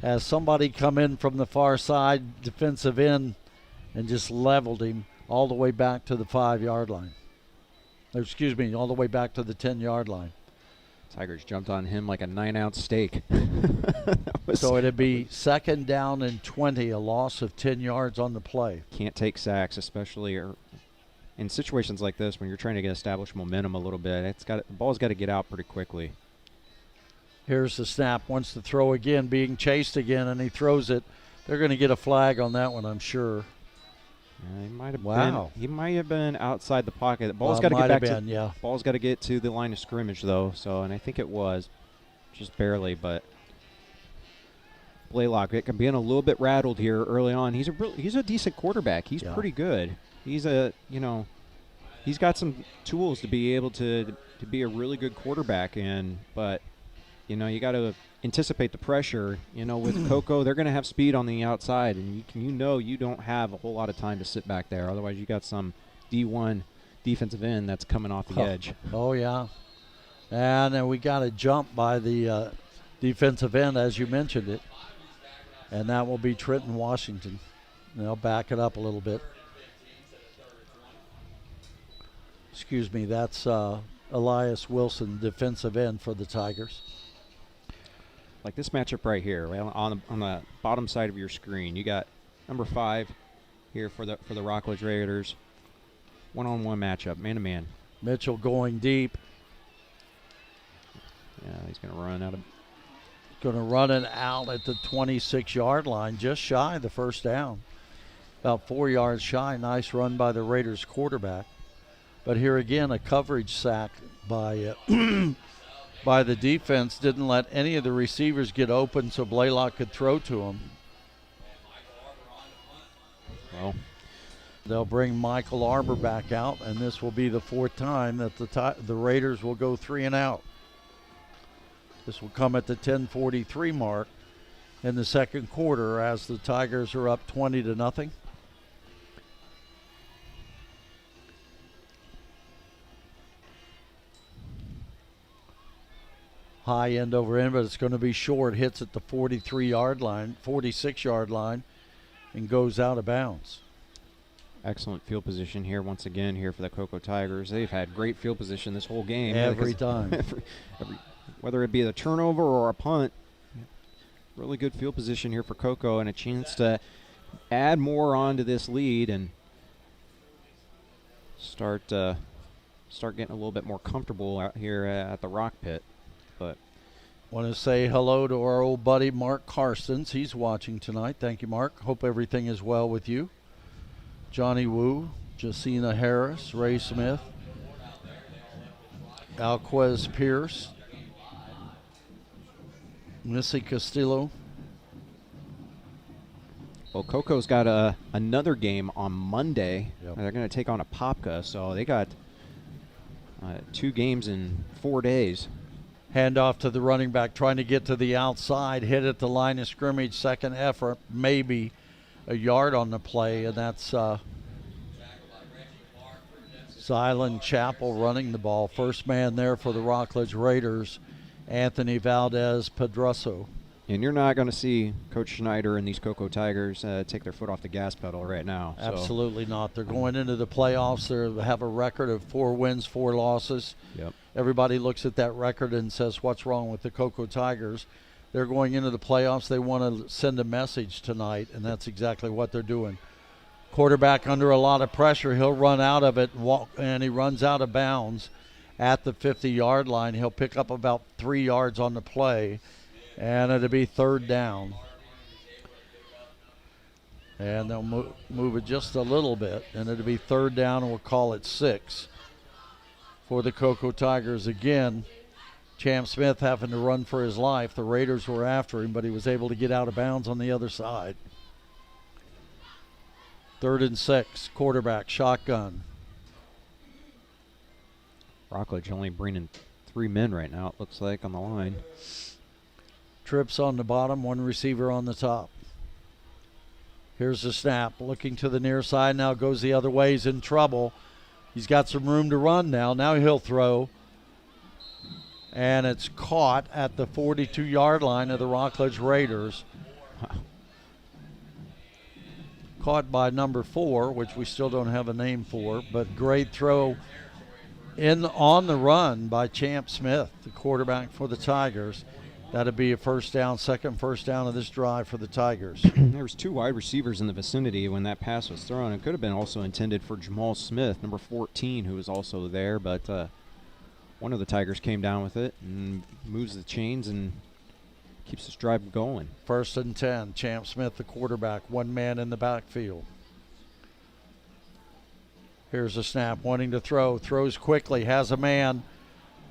as somebody come in from the far side, defensive end, and just leveled him all the way back to the 5-yard line. All the way back to the 10-yard line. Tigers jumped on him like a 9-ounce steak. So it'd be 2nd down and 20, a loss of 10 yards on the play. Can't take sacks, especially in situations like this when you're trying to establish momentum a little bit. The ball's got to get out pretty quickly. Here's the snap. Wants to throw again, being chased again, and he throws it. They're going to get a flag on that one, I'm sure. He might have wow. He might have been outside the pocket. The ball's got to get back ball's got to get to the line of scrimmage though. So, and I think it was just barely, but Blaylock being a little bit rattled here early on. He's a decent quarterback. He's pretty good. He's he's got some tools to be able to be a really good quarterback, but you got to anticipate the pressure. With Cocoa, they're going to have speed on the outside, and you don't have a whole lot of time to sit back there. Otherwise, you got some D1 defensive end that's coming off the edge. Oh yeah, and then we got a jump by the defensive end, as you mentioned it, and that will be Trenton Washington. They'll back it up a little bit. Excuse me, that's Elias Wilson, defensive end for the Tigers. Like this matchup right here, right on the bottom side of your screen, you got number 5 here for the Rockledge Raiders. One-on-one matchup, man-to-man. Mitchell going deep. Yeah, he's going to run out of. Going to run it out at the 26-yard line, just shy of the 1st down. About 4 yards shy. Nice run by the Raiders quarterback. But here again, a coverage sack by by the defense. Didn't let any of the receivers get open so Blaylock could throw to him. Well, they'll bring Michael Arbor back out, and this will be the 4th time that the Raiders will go 3 and out. This will come at the 10:43 mark in the 2nd quarter as the Tigers are up 20-0. high end over end, but it's going to be short. Hits at the 43-yard line, 46-yard line, and goes out of bounds. Excellent field position here once again here for the Cocoa Tigers. They've had great field position this whole game. Every time. Whether it be a turnover or a punt, really good field position here for Cocoa and a chance to add more onto this lead and start getting a little bit more comfortable out here at the Rock Pit. But want to say hello to our old buddy Mark Carstens. He's watching tonight. Thank you, Mark. Hope everything is well with you. Johnny Wu, Jacina Harris, Ray Smith, Alquez Pierce, Missy Castillo. Well, Coco's got another game on Monday. Yep. They're going to take on a Popka, so they got 2 games in 4 days. Hand off to the running back, trying to get to the outside, hit at the line of scrimmage, second effort, maybe a yard on the play, and that's Zylan Chappell running the ball. First man there for the Rockledge Raiders, Anthony Valdez Pedroso. And you're not going to see Coach Schneider and these Cocoa Tigers take their foot off the gas pedal right now. Absolutely not. They're going into the playoffs. They have a record of 4 wins, 4 losses. Yep. Everybody looks at that record and says, what's wrong with the Cocoa Tigers? They're going into the playoffs. They want to send a message tonight, and that's exactly what they're doing. Quarterback under a lot of pressure. He'll run out of it, and he runs out of bounds at the 50-yard line. He'll pick up about 3 yards on the play, and it'll be third down. And they'll move it just a little bit, and it'll be third down, and we'll call it 6 for the Cocoa Tigers again. Champ Smith having to run for his life. The Raiders were after him, but he was able to get out of bounds on the other side. 3rd and 6, quarterback, shotgun. Rockledge only bringing 3 men right now, it looks like, on the line. Trips on the bottom, 1 receiver on the top. Here's the snap, looking to the near side, now goes the other way, he's in trouble. He's got some room to run now. Now he'll throw. And it's caught at the 42-yard line of the Rockledge Raiders. Caught by number 4, which we still don't have a name for, but great throw on the run by Champ Smith, the quarterback for the Tigers. That'd be a first down, second first down of this drive for the Tigers. There was 2 wide receivers in the vicinity when that pass was thrown. It could have been also intended for Jamal Smith, number 14, who was also there, but one of the Tigers came down with it and moves the chains and keeps this drive going. 1st and 10, Champ Smith, the quarterback, 1 man in the backfield. Here's a snap, wanting to throw, throws quickly, has a man,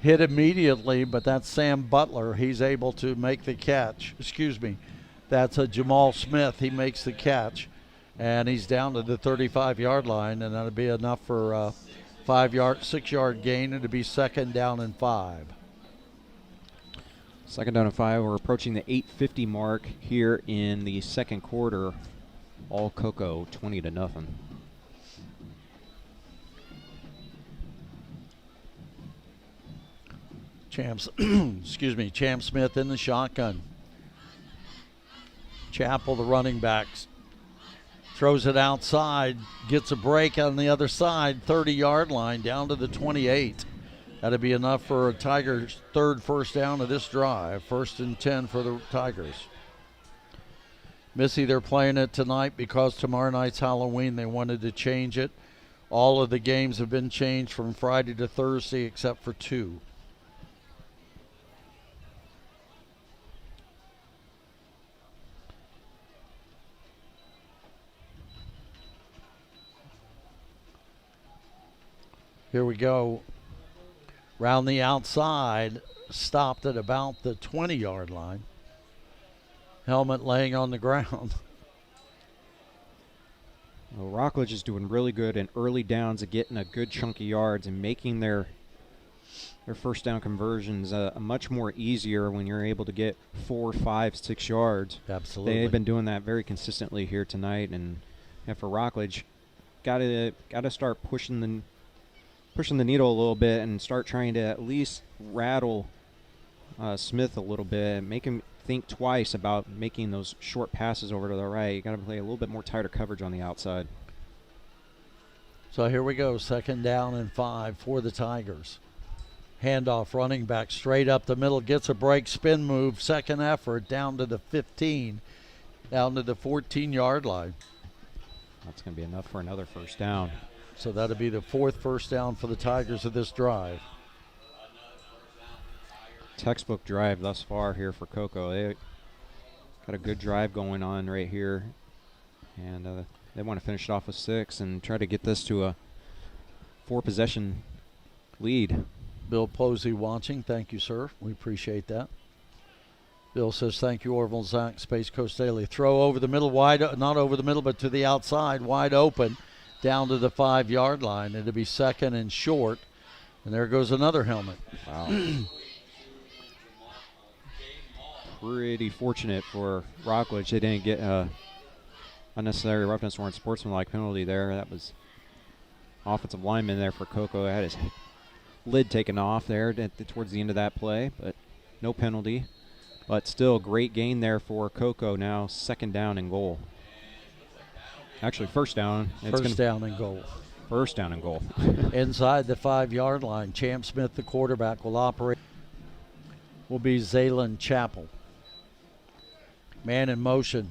hit immediately, but that's Sam Butler. He's able to make the catch. That's a Jamal Smith. He makes the catch, and he's down to the 35-yard line, and that'll be enough for a 6-yard gain. It'll be 2nd down and 5. 2nd down and 5. We're approaching the 8:50 mark here in the second quarter. All Cocoa, 20-0. Champ Smith in the shotgun. Chappell, the running backs, throws it outside, gets a break on the other side, 30-yard line, down to the 28. That'll be enough for a Tigers' 3rd first down of this drive. 1st and 10 for the Tigers. Missy, they're playing it tonight because tomorrow night's Halloween. They wanted to change it. All of the games have been changed from Friday to Thursday except for 2. Here we go. Round the outside, stopped at about the 20-yard line. Helmet laying on the ground. Well, Rockledge is doing really good in early downs of getting a good chunk of yards and making their first down conversions much more easier when you're able to get 4, 5, 6 yards. Absolutely. They've been doing that very consistently here tonight, and for Rockledge, gotta start pushing the needle a little bit and start trying to at least rattle Smith a little bit, make him think twice about making those short passes over to the right. You got to play a little bit more tighter coverage on the outside. So here we go, 2nd down and 5 for the Tigers. Handoff, running back straight up the middle, gets a break, spin move, second effort, down to the 15, down to the 14-yard line. That's going to be enough for another first down. So that'll be the 4th first down for the Tigers of this drive. Textbook drive thus far here for Cocoa. They got a good drive going on right here, and they want to finish it off with 6 and try to get this to a 4-possession lead. Bill Posey watching. Thank you, sir. We appreciate that. Bill says, thank you, Orville Zach, Space Coast Daily. Throw over the middle, wide, not over the middle, but to the outside, wide open, down to the 5-yard line. It'll be 2nd and short, and there goes another helmet. Wow. Pretty fortunate for Rockledge. They didn't get unnecessary roughness or unsportsmanlike penalty there. That was offensive lineman there for Cocoa. Had his lid taken off there towards the end of that play, but no penalty. But still, great gain there for Cocoa. Now 2nd down and goal. Actually, first down. First down and goal. First down and goal. Inside the 5-yard line, Champ Smith, the quarterback, will operate. Will be Zaylen Chappell. Man in motion.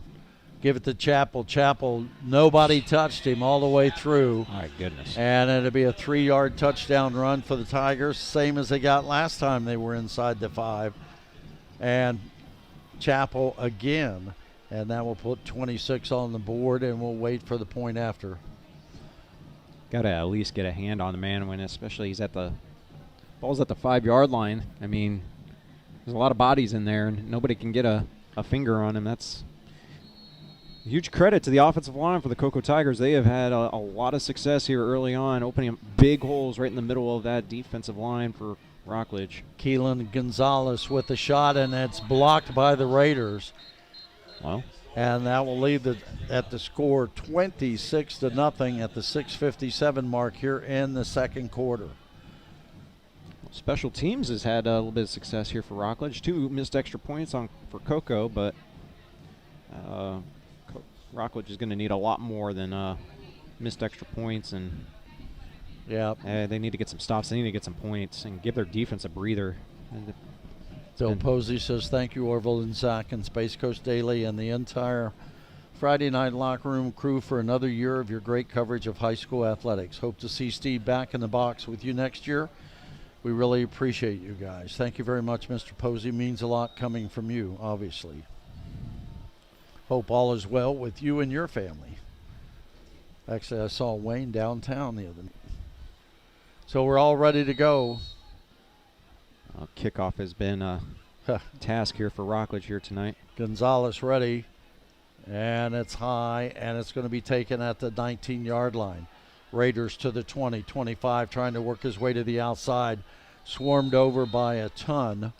Give it to Chappell. Chappell, nobody touched him all the way through. My goodness. And it'll be a 3-yard touchdown run for the Tigers, same as they got last time they were inside the 5. And Chappell again. And that will put 26 on the board, and we'll wait for the point after. Got to at least get a hand on the man when, especially he's at the ball's at the 5-yard line. I mean, there's a lot of bodies in there, and nobody can get a finger on him. That's huge credit to the offensive line for the Cocoa Tigers. They have had a lot of success here early on, opening up big holes right in the middle of that defensive line for Rockledge. Keelan Gonzalez with the shot, and it's blocked by the Raiders. Well, and that will leave at the score 26-0 at the 6:57 mark here in the 2nd quarter. Special teams has had a little bit of success here for Rockledge. 2 missed extra points for Cocoa, but Rockledge is going to need a lot more than missed extra points, and they need to get some stops. They need to get some points and give their defense a breather. Bill Posey says, thank you, Orville and Zach and Space Coast Daily and the entire Friday Night Locker Room crew for another year of your great coverage of high school athletics. Hope to see Steve back in the box with you next year. We really appreciate you guys. Thank you very much, Mr. Posey. Means a lot coming from you, obviously. Hope all is well with you and your family. Actually, I saw Wayne downtown the other night. So we're all ready to go. Kickoff has been a task here for Rockledge here tonight. Gonzalez ready, and it's high, and it's going to be taken at the 19-yard line. Raiders to the 20, 25, trying to work his way to the outside. Swarmed over by a ton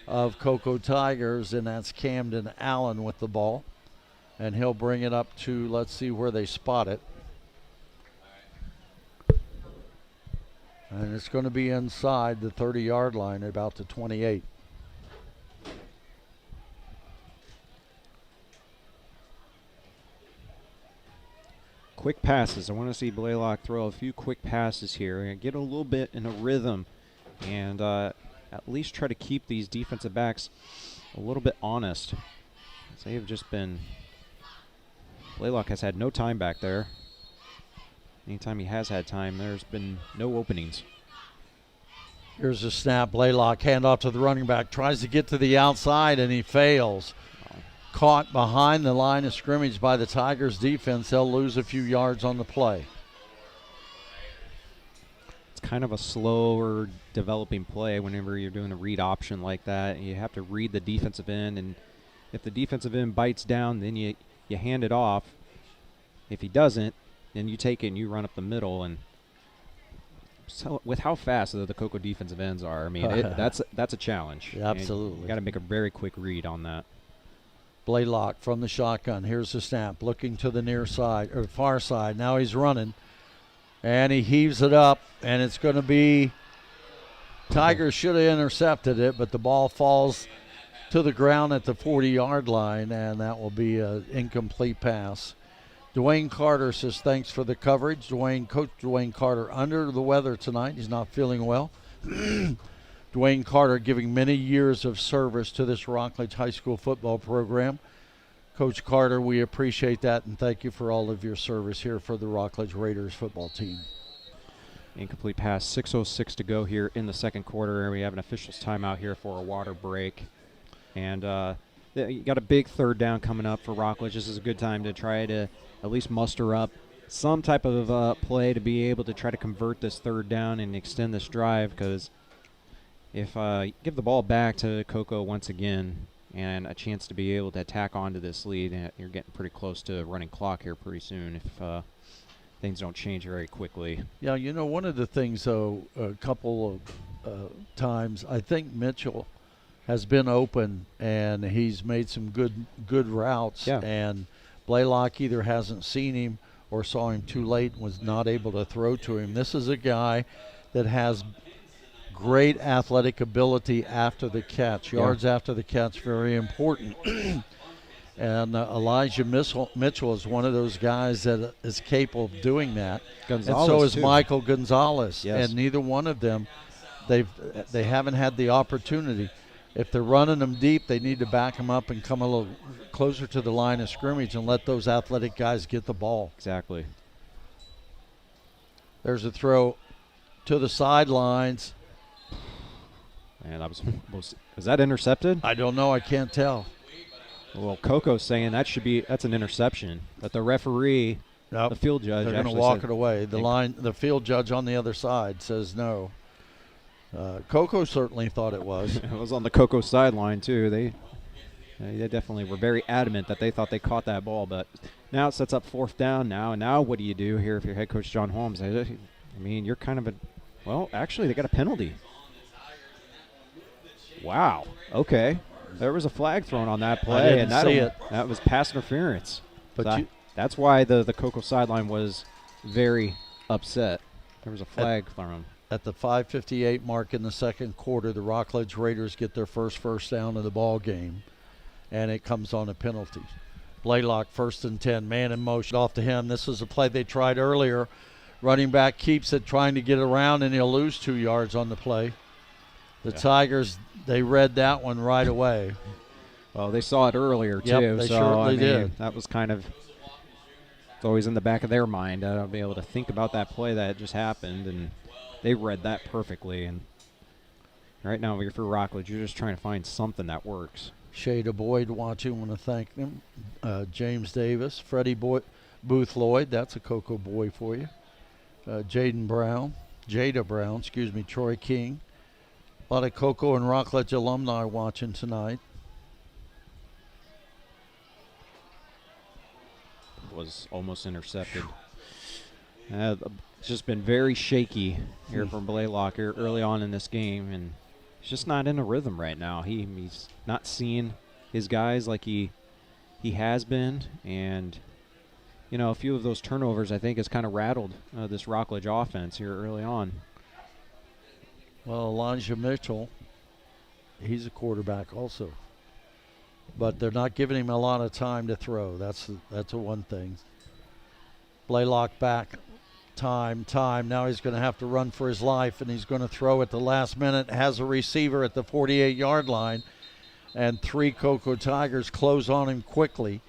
of Cocoa Tigers, and that's Camden Allen with the ball. And he'll bring it up to, let's see where they spot it. And it's going to be inside the 30-yard line at about the 28. Quick passes. I want to see Blaylock throw a few quick passes here and get a little bit in a rhythm and at least try to keep these defensive backs a little bit honest. So they have just been... Blaylock has had no time back there. Anytime he has had time, there's been no openings. Here's a snap. Blaylock, handoff to the running back. Tries to get to the outside, and he fails. Caught behind the line of scrimmage by the Tigers defense. They'll lose a few yards on the play. It's kind of a slower developing play whenever you're doing a read option like that. You have to read the defensive end, and if the defensive end bites down, then you hand it off. If he doesn't, then you take it and you run up the middle. And so with how fast the Cocoa defensive ends are, I mean, that's a challenge. Yeah, absolutely. You got to make a very quick read on that. Blaylock from the shotgun. Here's the snap, looking to the near side or far side. Now he's running, and he heaves it up, and it's going to be Tigers should have intercepted it, but the ball falls to the ground at the 40-yard line, and that will be an incomplete pass. Dwayne Carter says thanks for the coverage. Coach Dwayne Carter under the weather tonight. He's not feeling well. Dwayne Carter giving many years of service to this Rockledge High School football program. Coach Carter, we appreciate that, and thank you for all of your service here for the Rockledge Raiders football team. Incomplete pass, 6:06 to go here in the second quarter. We have an official's timeout here for a water break. And you got a big third down coming up for Rockledge. This is a good time to try to at least muster up some type of play to be able to try to convert this third down and extend this drive, because if you give the ball back to Coco once again and a chance to be able to attack onto this lead, you're getting pretty close to running clock here pretty soon if things don't change very quickly. Yeah, you know, one of the things, though, a couple of times, I think Mitchell has been open and he's made some good routes. Yeah. And Blaylock either hasn't seen him or saw him too late and was not able to throw to him. This is a guy that has great athletic ability after the catch. Yards after the catch, very important. And Elijah Mitchell is one of those guys that is capable of doing that. Gonzalez, and so is too. Michael Gonzalez. Yes. And neither one of them, they haven't had the opportunity. If they're running them deep, they need to back them up and come a little closer to the line of scrimmage and let those athletic guys get the ball. Exactly. There's a throw to the sidelines. And was that intercepted? I don't know. I can't tell. Well, Coco's saying that's an interception. But the referee, Nope. the field judge, They're going to actually walk said- it away. The field judge on the other side says no. Coco certainly thought it was. It was on the Coco sideline too. They definitely were very adamant that they thought they caught that ball. But now it sets up fourth down now. And now what do you do here if you're head coach John Holmes? I mean, you're kind of well, actually, they got a penalty. Wow. Okay. There was a flag thrown on that play. didn't and see it. That was pass interference. But So that's why the Coco sideline was very upset. There was a flag thrown. At the 5:58 mark in the second quarter, the Rockledge Raiders get their first down of the ball game, and it comes on a penalty. Blaylock, 1st and 10, man in motion off to him. This is a play they tried earlier. Running back keeps it, trying to get around, and he'll lose 2 yards on the play. The Tigers, they read that one right away. Well, they saw it earlier, too. Yep, they so, certainly did. That was kind of it's always in the back of their mind. I'll be able to think about that play that just happened, and they read that perfectly. And right now, if you're Rockledge, you're just trying to find something that works. Shada Boyd watching, want to thank them. James Davis, Freddie Booth Lloyd, that's a Coco boy for you. Jada Brown, Troy King. A lot of Coco and Rockledge alumni watching tonight. Was almost intercepted. It's just been very shaky here from Blaylock here early on in this game, and he's just not in a rhythm right now. He's not seeing his guys like he has been, and you know, a few of those turnovers I think has kind of rattled this Rockledge offense here early on. Well, Elijah Mitchell, he's a quarterback also. But they're not giving him a lot of time to throw. That's a one thing. Blaylock back. Time. Now he's going to have to run for his life, and he's going to throw at the last minute. Has a receiver at the 48-yard line, and 3 Coco Tigers close on him quickly.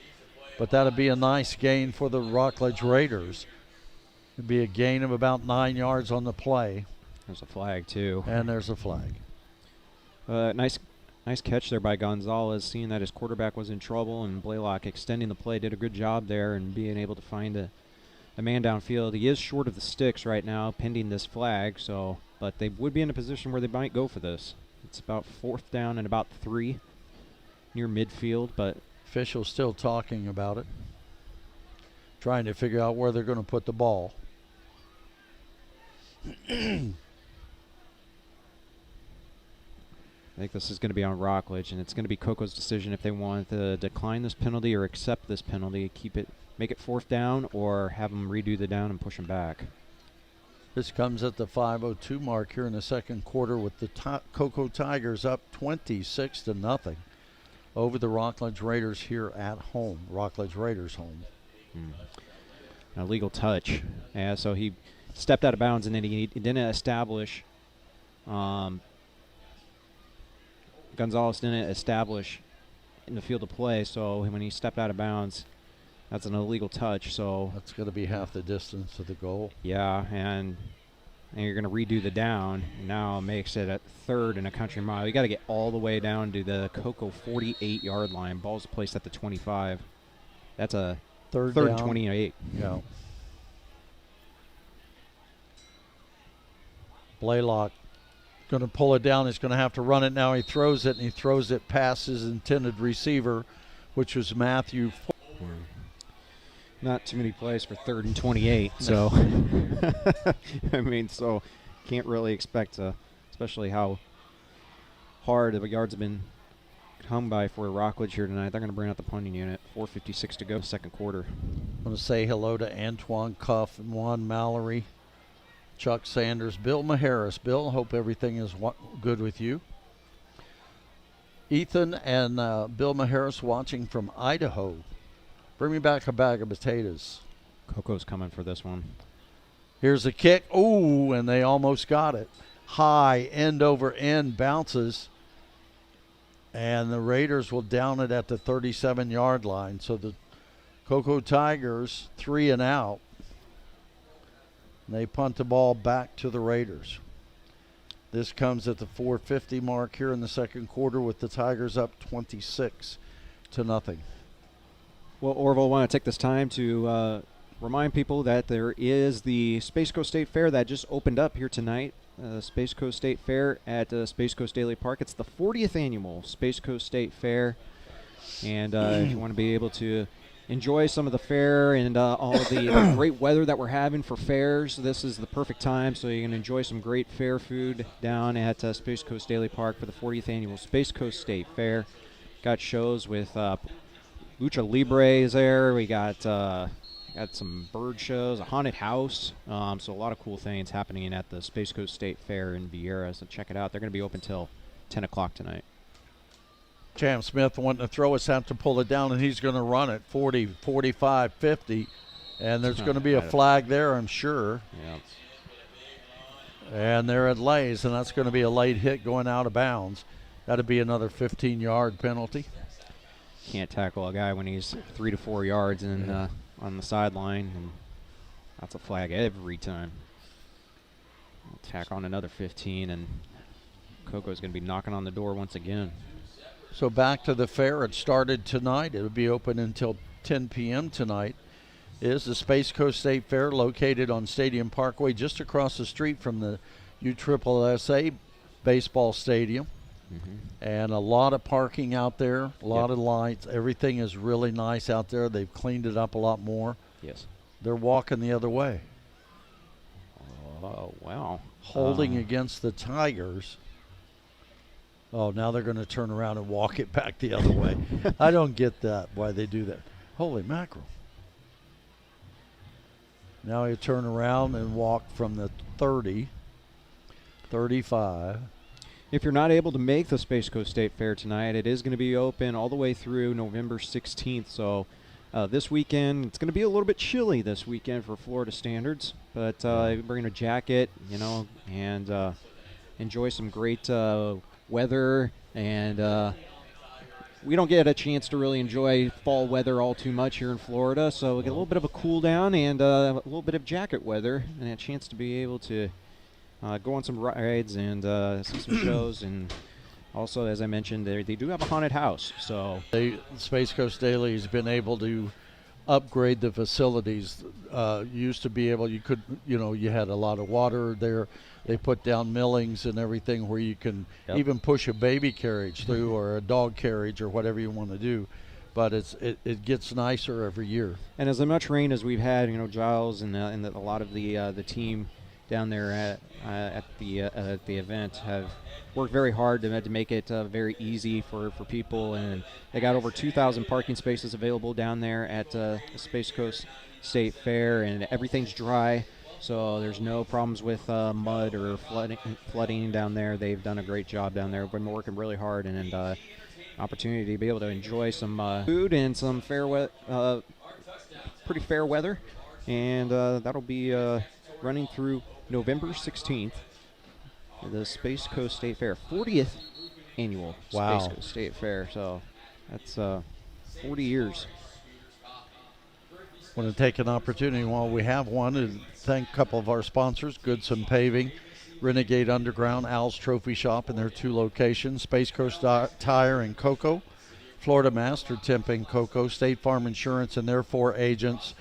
But that'll be a nice gain for the Rockledge Raiders. It'd be a gain of about 9 yards on the play. There's a flag too. And there's a flag. Nice catch there by Gonzalez, seeing that his quarterback was in trouble, and Blaylock extending the play, did a good job there and being able to find a man downfield. He is short of the sticks right now, pending this flag, but they would be in a position where they might go for this. It's about 4th down and about 3 near midfield, but Officials still talking about it, trying to figure out where they're going to put the ball. I think this is going to be on Rockledge, and it's going to be Coco's decision if they want to decline this penalty or accept this penalty, make it 4th down, or have them redo the down and push them back. This comes at the 5:02 mark here in the second quarter with the Cocoa Tigers up 26-0 over the Rockledge Raiders here at home. Rockledge Raiders home. An illegal touch. Yeah, so he stepped out of bounds and then he didn't establish. Gonzalez didn't establish in the field of play, so when he stepped out of bounds, that's an illegal touch. So that's going to be half the distance to the goal. Yeah, and you're going to redo the down. Now makes it at third in a country mile. You got to get all the way down to the Cocoa 48-yard line. Ball's placed at the 25. That's a third down. and 28. Yeah. Blaylock going to pull it down. He's going to have to run it now. He throws it, and he throws it past his intended receiver, which was Matthew. Not too many plays for third and 28, so I mean, so can't really expect, especially how hard the yards have been come by for Rockledge here tonight. They're going to bring out the punting unit. 4:56 to go, second quarter. I'm going to say hello to Antoine Cuff and Juan Mallory, Chuck Sanders, Bill Maharis. Bill, hope everything is good with you. Ethan and Bill Maharis watching from Idaho. Bring me back a bag of potatoes. Coco's coming for this one. Here's a kick. Ooh, and they almost got it. High, end over end, bounces. And the Raiders will down it at the 37-yard line. So the Cocoa Tigers 3 and out. And they punt the ball back to the Raiders. This comes at the 4:50 mark here in the second quarter with the Tigers up 26-0. Well, Orville, I want to take this time to remind people that there is the Space Coast State Fair that just opened up here tonight. Space Coast State Fair at Space Coast Daily Park. It's the 40th annual Space Coast State Fair. And if you want to be able to enjoy some of the fair and all the great weather that we're having for fairs, this is the perfect time. So you can enjoy some great fair food down at Space Coast Daily Park for the 40th annual Space Coast State Fair. Got shows with Lucha Libre is there. We got some bird shows, a haunted house. So a lot of cool things happening at the Space Coast State Fair in Vieira. So check it out. They're going to be open till 10 o'clock tonight. Cham Smith wanting to throw us, have to pull it down, and he's going to run it 40, 45, 50. And there's going to be a flag there, I'm sure. Yeah. And they're at lays, and that's going to be a late hit going out of bounds. That'd be another 15-yard penalty. Can't tackle a guy when he's 3 to 4 yards and on the sideline, and that's a flag every time. We'll tack on another 15, and Coco's going to be knocking on the door once again. So back to the fair. It started tonight. It'll be open until 10 p.m. tonight. It is the Space Coast State Fair located on Stadium Parkway just across the street from the USSSA baseball stadium. And a lot of parking out there, a lot of lights. Everything is really nice out there. They've cleaned it up a lot more. Yes. They're walking the other way. Oh, wow. Holding against the Tigers. Oh, now they're going to turn around and walk it back the other way. I don't get that, why they do that. Holy mackerel. Now you turn around and walk from the 30, 35. If you're not able to make the Space Coast State Fair tonight, it is going to be open all the way through November 16th. So this weekend, it's going to be a little bit chilly this weekend for Florida standards. But bring a jacket, and enjoy some great weather. And we don't get a chance to really enjoy fall weather all too much here in Florida. So we get a little bit of a cool down and a little bit of jacket weather and a chance to be able to go on some rides and see some shows. And also, as I mentioned, they do have a haunted house. So Space Coast Daily has been able to upgrade the facilities. Used to be able, you had a lot of water there. They put down millings and everything where you can even push a baby carriage through or a dog carriage or whatever you want to do. But it gets nicer every year. And as much rain as we've had, Giles and a lot of the team down there at the event have worked very hard to make it very easy for people, and they got over 2,000 parking spaces available down there at the Space Coast State Fair, and everything's dry. So there's no problems with mud or flooding down there. They've done a great job down there. Been working really hard, and opportunity to be able to enjoy some food and some pretty fair weather. And that'll be running through November 16th. The Space Coast State Fair, 40th annual Wow. Space Coast State Fair. So that's 40 years. Want to take an opportunity while we have one to thank a couple of our sponsors, Goodson Paving, Renegade Underground, Al's Trophy Shop in their 2 locations, Space Coast Tire and Cocoa, Florida Master Temp and Cocoa, State Farm Insurance and their 4 agents,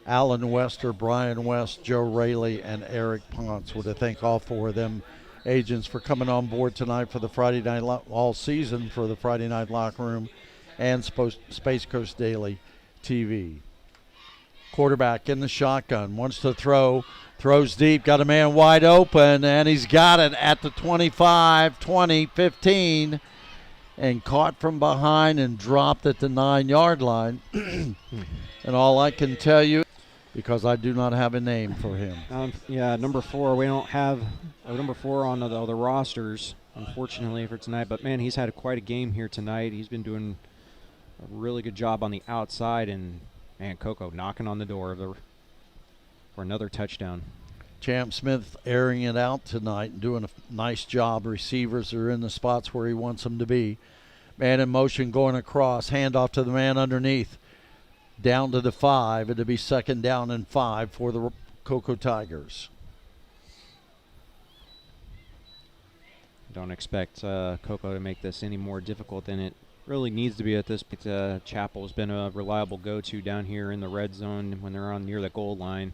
Alan Wester, Brian West, Joe Rayleigh, and Eric Ponce. Want to thank all 4 of them agents for coming on board tonight for the Friday night, all season for the Friday Night Locker Room and Space Coast Daily TV. Quarterback in the shotgun, wants to throw, throws deep, got a man wide open, and he's got it at the 25, 20, 15, and caught from behind and dropped at the 9-yard line. And all I can tell you, because I do not have a name for him. Yeah, number 4. We don't have number 4 on the rosters, unfortunately, for tonight. But, man, he's had quite a game here tonight. He's been doing a really good job on the outside, and man, Coco knocking on the door for another touchdown. Champ Smith airing it out tonight and doing a nice job. Receivers are in the spots where he wants them to be. Man in motion going across. Handoff to the man underneath. Down to the 5. It'll be 2nd down and 5 for the Cocoa Tigers. Don't expect Coco to make this any more difficult than it really needs to be at this point. Chapel's been a reliable go-to down here in the red zone when they're on near the goal line.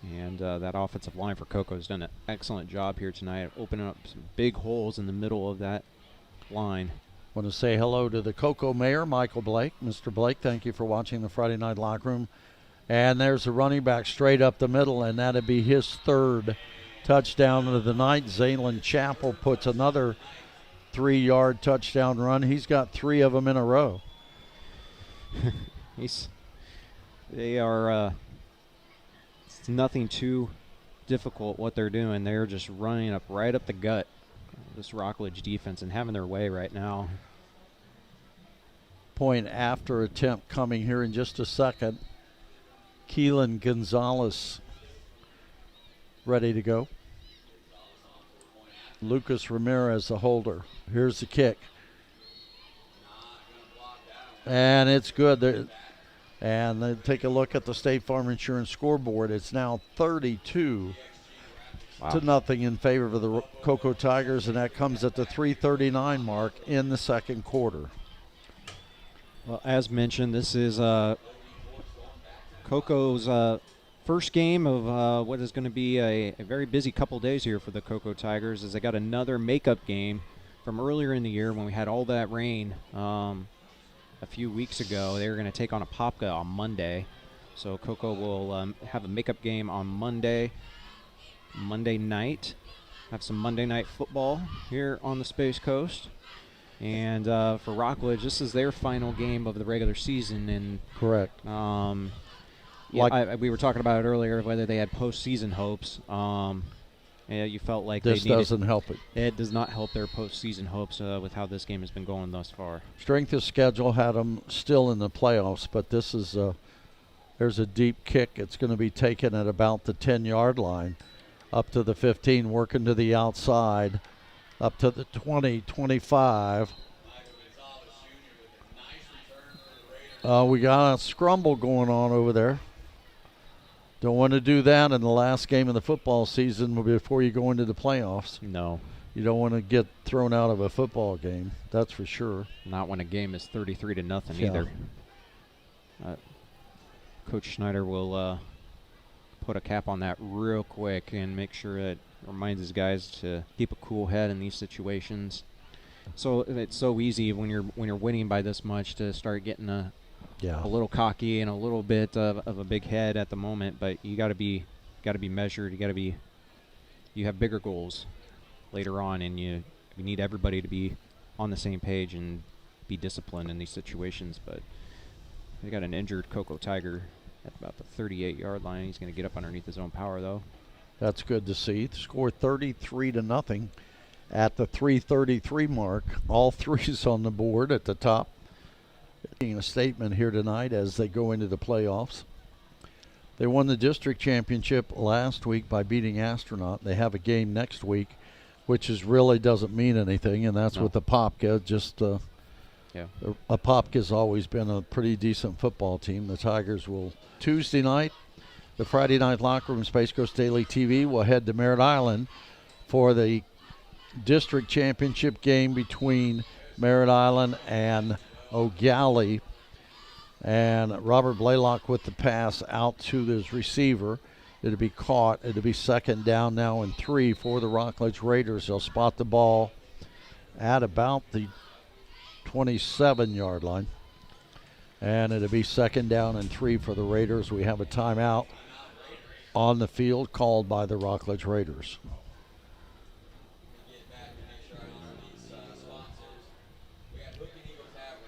And that offensive line for Coco has done an excellent job here tonight, opening up some big holes in the middle of that line. Want to say hello to the Cocoa Mayor, Michael Blake. Mr. Blake, thank you for watching the Friday Night Locker Room. And there's the running back straight up the middle, and that'd be his 3rd touchdown of the night. Zaylen Chapel puts another 3-yard touchdown run. He's got 3 of them in a row. They are it's nothing too difficult what they're doing. They're just running right up the gut of this Rockledge defense and having their way right now. Point after attempt coming here in just a second. Keelan Gonzalez ready to go. Lucas Ramirez, the holder. Here's the kick. And it's good. And then take a look at the State Farm Insurance scoreboard. It's now 32 to nothing in favor of the Cocoa Tigers, and that comes at the 3:39 mark in the 2nd quarter. Well, as mentioned, this is Coco's first game of what is going to be a very busy couple days here for the Cocoa Tigers, as they got another makeup game from earlier in the year when we had all that rain a few weeks ago. They were going to take on Apopka on Monday. So Cocoa will have a makeup game on Monday night. Have some Monday night football here on the Space Coast. And for Rockledge, this is their final game of the regular season. And correct. We were talking about it earlier, whether they had postseason hopes. Yeah, you felt like this doesn't help it. It does not help their postseason hopes with how this game has been going thus far. Strength of schedule had them still in the playoffs, but this is there's a deep kick. It's going to be taken at about the 10-yard line, up to the 15, working to the outside, up to the 20, 25. We got a scramble going on over there. Don't want to do that in the last game of the football season before you go into the playoffs. No. You don't want to get thrown out of a football game, that's for sure. Not when a game is 33-0 either. Coach Schneider will put a cap on that real quick and make sure that reminds his guys to keep a cool head in these situations. So it's so easy when you're winning by this much to start getting a little cocky and a little bit of a big head at the moment, but you got to be measured. You have bigger goals later on, and you need everybody to be on the same page and be disciplined in these situations. But they got an injured Cocoa Tiger at about the 38-yard line. He's going to get up underneath his own power, though. That's good to see. Score 33-0 at the 3:33 mark. All threes on the board at the top. Making a statement here tonight as they go into the playoffs. They won the district championship last week by beating Astronaut. They have a game next week, which really doesn't mean anything, and that's with the Popka. Popka's always been a pretty decent football team. The Tigers will Tuesday night. The Friday night locker room, Space Coast Daily TV, will head to Merritt Island for the district championship game between Merritt Island and O'Galley. And Robert Blaylock with the pass out to his receiver. It'll be caught. It'll be second down now and 3 for the Rockledge Raiders. They'll spot the ball at about the 27-yard line. And it'll be second down and 3 for the Raiders. We have a timeout on the field called by the Rockledge Raiders.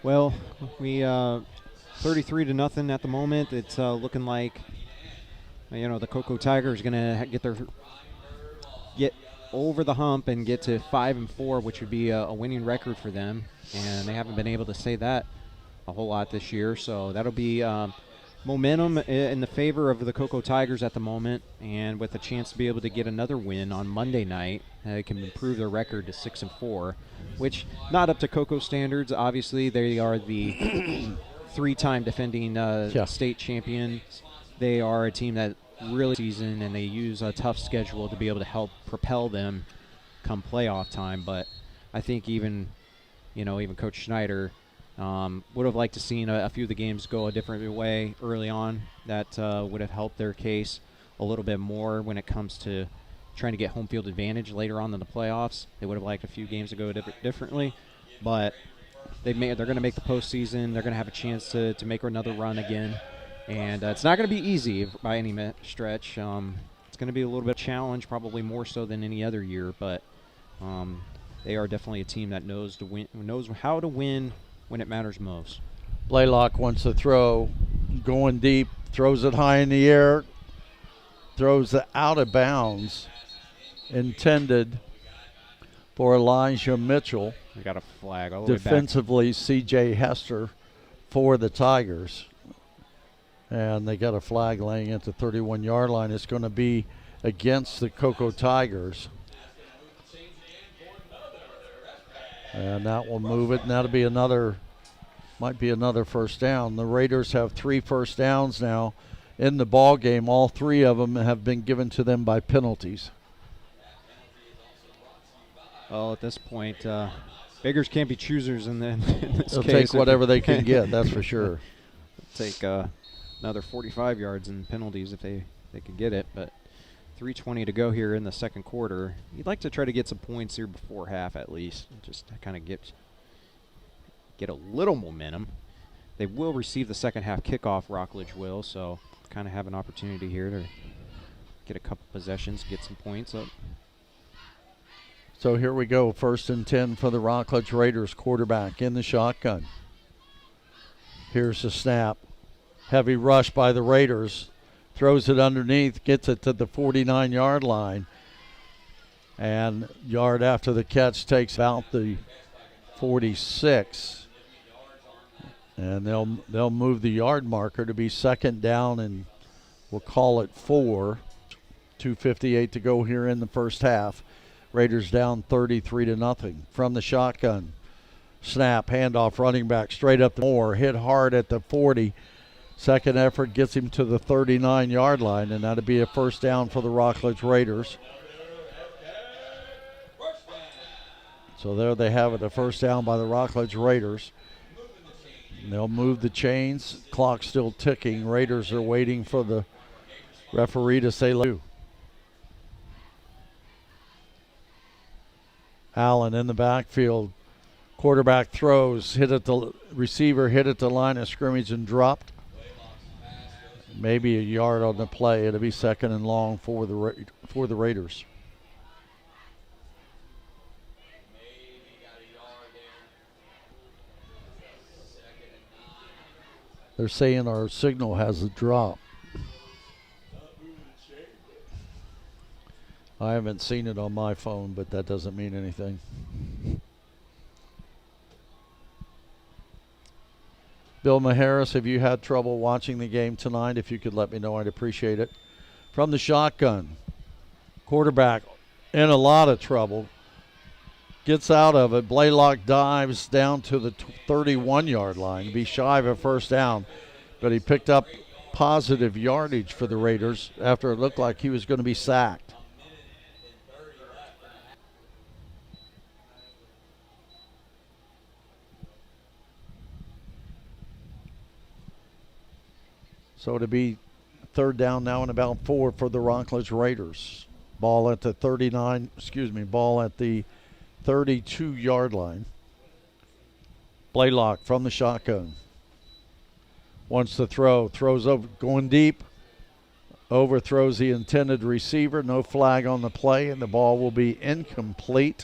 Well, we 33-0 at the moment. It's looking like, the Cocoa Tigers are going to get over the hump and get to 5-4, which would be a winning record for them. And they haven't been able to say that a whole lot this year. So that'll be momentum in the favor of the Cocoa Tigers at the moment. And with a chance to be able to get another win on Monday night, they can improve their record to 6-4, which not up to Cocoa standards. Obviously, they are the three-time defending state champions. They are a team that really season, and they use a tough schedule to be able to help propel them come playoff time. But I think even Coach Schneider would have liked to seen a few of the games go a different way early on. That would have helped their case a little bit more when it comes to trying to get home field advantage later on in the playoffs. They would have liked a few games to go differently, but they're going to make the postseason. They're going to have a chance to make another run again, and it's not going to be easy by any stretch. It's going to be a little bit of a challenge, probably more so than any other year, but they are definitely a team that knows how to win when it matters most. Blaylock wants to throw, going deep, throws it high in the air, throws it out of bounds, intended for Elijah Mitchell. We got a flag all the way back. Defensively, C.J. Hester for the Tigers. And they got a flag laying at the 31-yard line. It's going to be against the Cocoa Tigers. And that will move it, and that'll be might be another first down. The Raiders have 3 first downs now in the ball game. All 3 of them have been given to them by penalties. Well, at this point, beggars can't be choosers in this They'll case. take whatever they can get, that's for sure. Take another 45 yards in penalties if they could get it, but 3:20 to go here in the second quarter. You'd like to try to get some points here before half at least, just to kind of get a little momentum. They will receive the second half kickoff, Rockledge will, so kind of have an opportunity here to get a couple possessions, get some points up. So here we go, 1st and 10 for the Rockledge Raiders. Quarterback in the shotgun. Here's the snap. Heavy rush by the Raiders. Throws it underneath, gets it to the 49-yard line. And yard after the catch takes out the 46. And they'll move the yard marker to be second down, and we'll call it 4. 2:58 to go here in the first half. Raiders down 33-0 from the shotgun. Snap, handoff, running back straight up the Moore. Hit hard at the 40. Second effort gets him to the 39-yard line, and that'll be a first down for the Rockledge Raiders. So there they have it, a first down by the Rockledge Raiders. And they'll move the chains. Clock still ticking. Raiders are waiting for the referee to say let go. Allen in the backfield. Quarterback throws, hit at the receiver, hit at the line of scrimmage and dropped. Maybe a yard on the play. It'll be second and long for the Raiders. They're saying our signal has a drop. I haven't seen it on my phone, but that doesn't mean anything. Bill Maharis, have you had trouble watching the game tonight? If you could let me know, I'd appreciate it. From the shotgun, quarterback in a lot of trouble. Gets out of it. Blaylock dives down to the 31-yard line. Be shy of a first down, but he picked up positive yardage for the Raiders after it looked like he was going to be sacked. So to be third down now and about 4 for the Rockledge Raiders. Ball at the 32-yard line. Blaylock from the shotgun. Wants to throw. Throws over, going deep. Overthrows the intended receiver. No flag on the play, and the ball will be incomplete.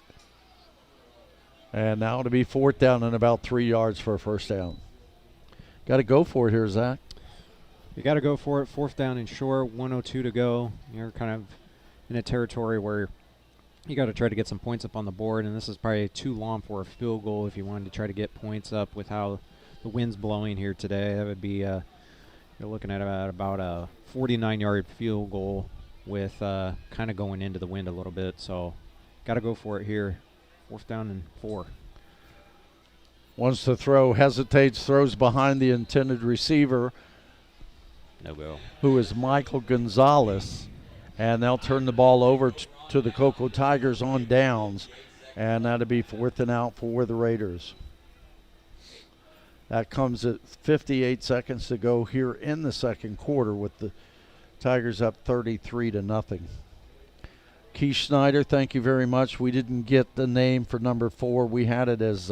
And now to be fourth down and about 3 yards for a first down. Got to go for it here, Zach. You got to go for it. Fourth down and short, 1:02 to go. You're kind of in a territory where you got to try to get some points up on the board, and this is probably too long for a field goal if you wanted to try to get points up with how the wind's blowing here today. That would be, you're looking at about a 49-yard field goal with kind of going into the wind a little bit. So got to go for it here. Fourth down and 4. Wants to throw, hesitates, throws behind the intended receiver. No go. Who is Michael Gonzalez. And they'll turn the ball over to the Cocoa Tigers on downs. And that'll be fourth and out for the Raiders. That comes at 58 seconds to go here in the second quarter with the Tigers up 33-0. Keith Schneider, thank you very much. We didn't get the name for number 4. We had it as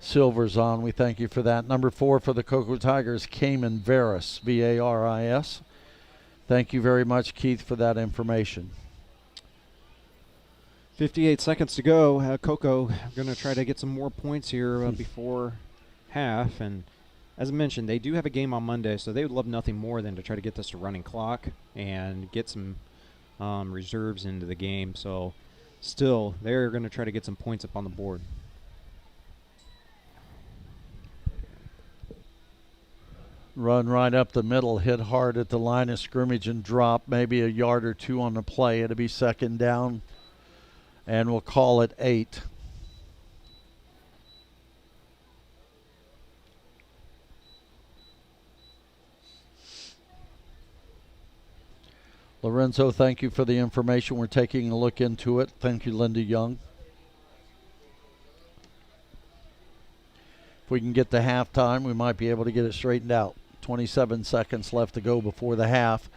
Silver's on. We thank you for that. Number 4 for the Cocoa Tigers, Cayman Varys, V-A-R-I-S. Thank you very much, Keith, for that information. 58 seconds to go. Cocoa going to try to get some more points here before half. And as I mentioned, they do have a game on Monday, so they would love nothing more than to try to get this to running clock and get some reserves into the game. So still, they're going to try to get some points up on the board. Run right up the middle, hit hard at the line of scrimmage and drop, maybe a yard or two on the play. It'll be second down, and we'll call it 8. Lorenzo, thank you for the information. We're taking a look into it. Thank you, Linda Young. If we can get to halftime, we might be able to get it straightened out. 27 seconds left to go before the half.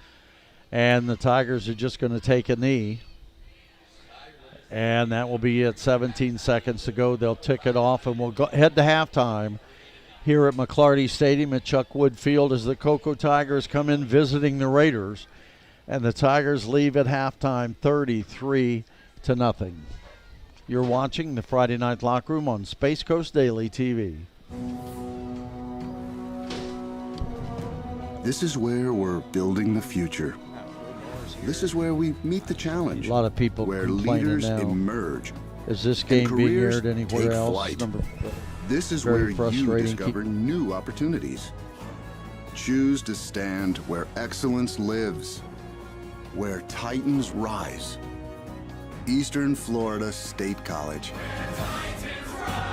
And the Tigers are just going to take a knee. And that will be at 17 seconds to go. They'll tick it off, and we'll head to halftime here at McClarty Stadium at Chuck Wood Field as the Cocoa Tigers come in visiting the Raiders. And the Tigers leave at halftime 33-0. You're watching the Friday Night Locker Room on Space Coast Daily TV. This is where we're building the future. This is where we meet the challenge. A lot of people where complaining leaders now. Emerge. Is this game being aired anywhere else? This is where you discover new opportunities. Choose to stand where excellence lives, where titans rise. Eastern Florida State College. Titans rise.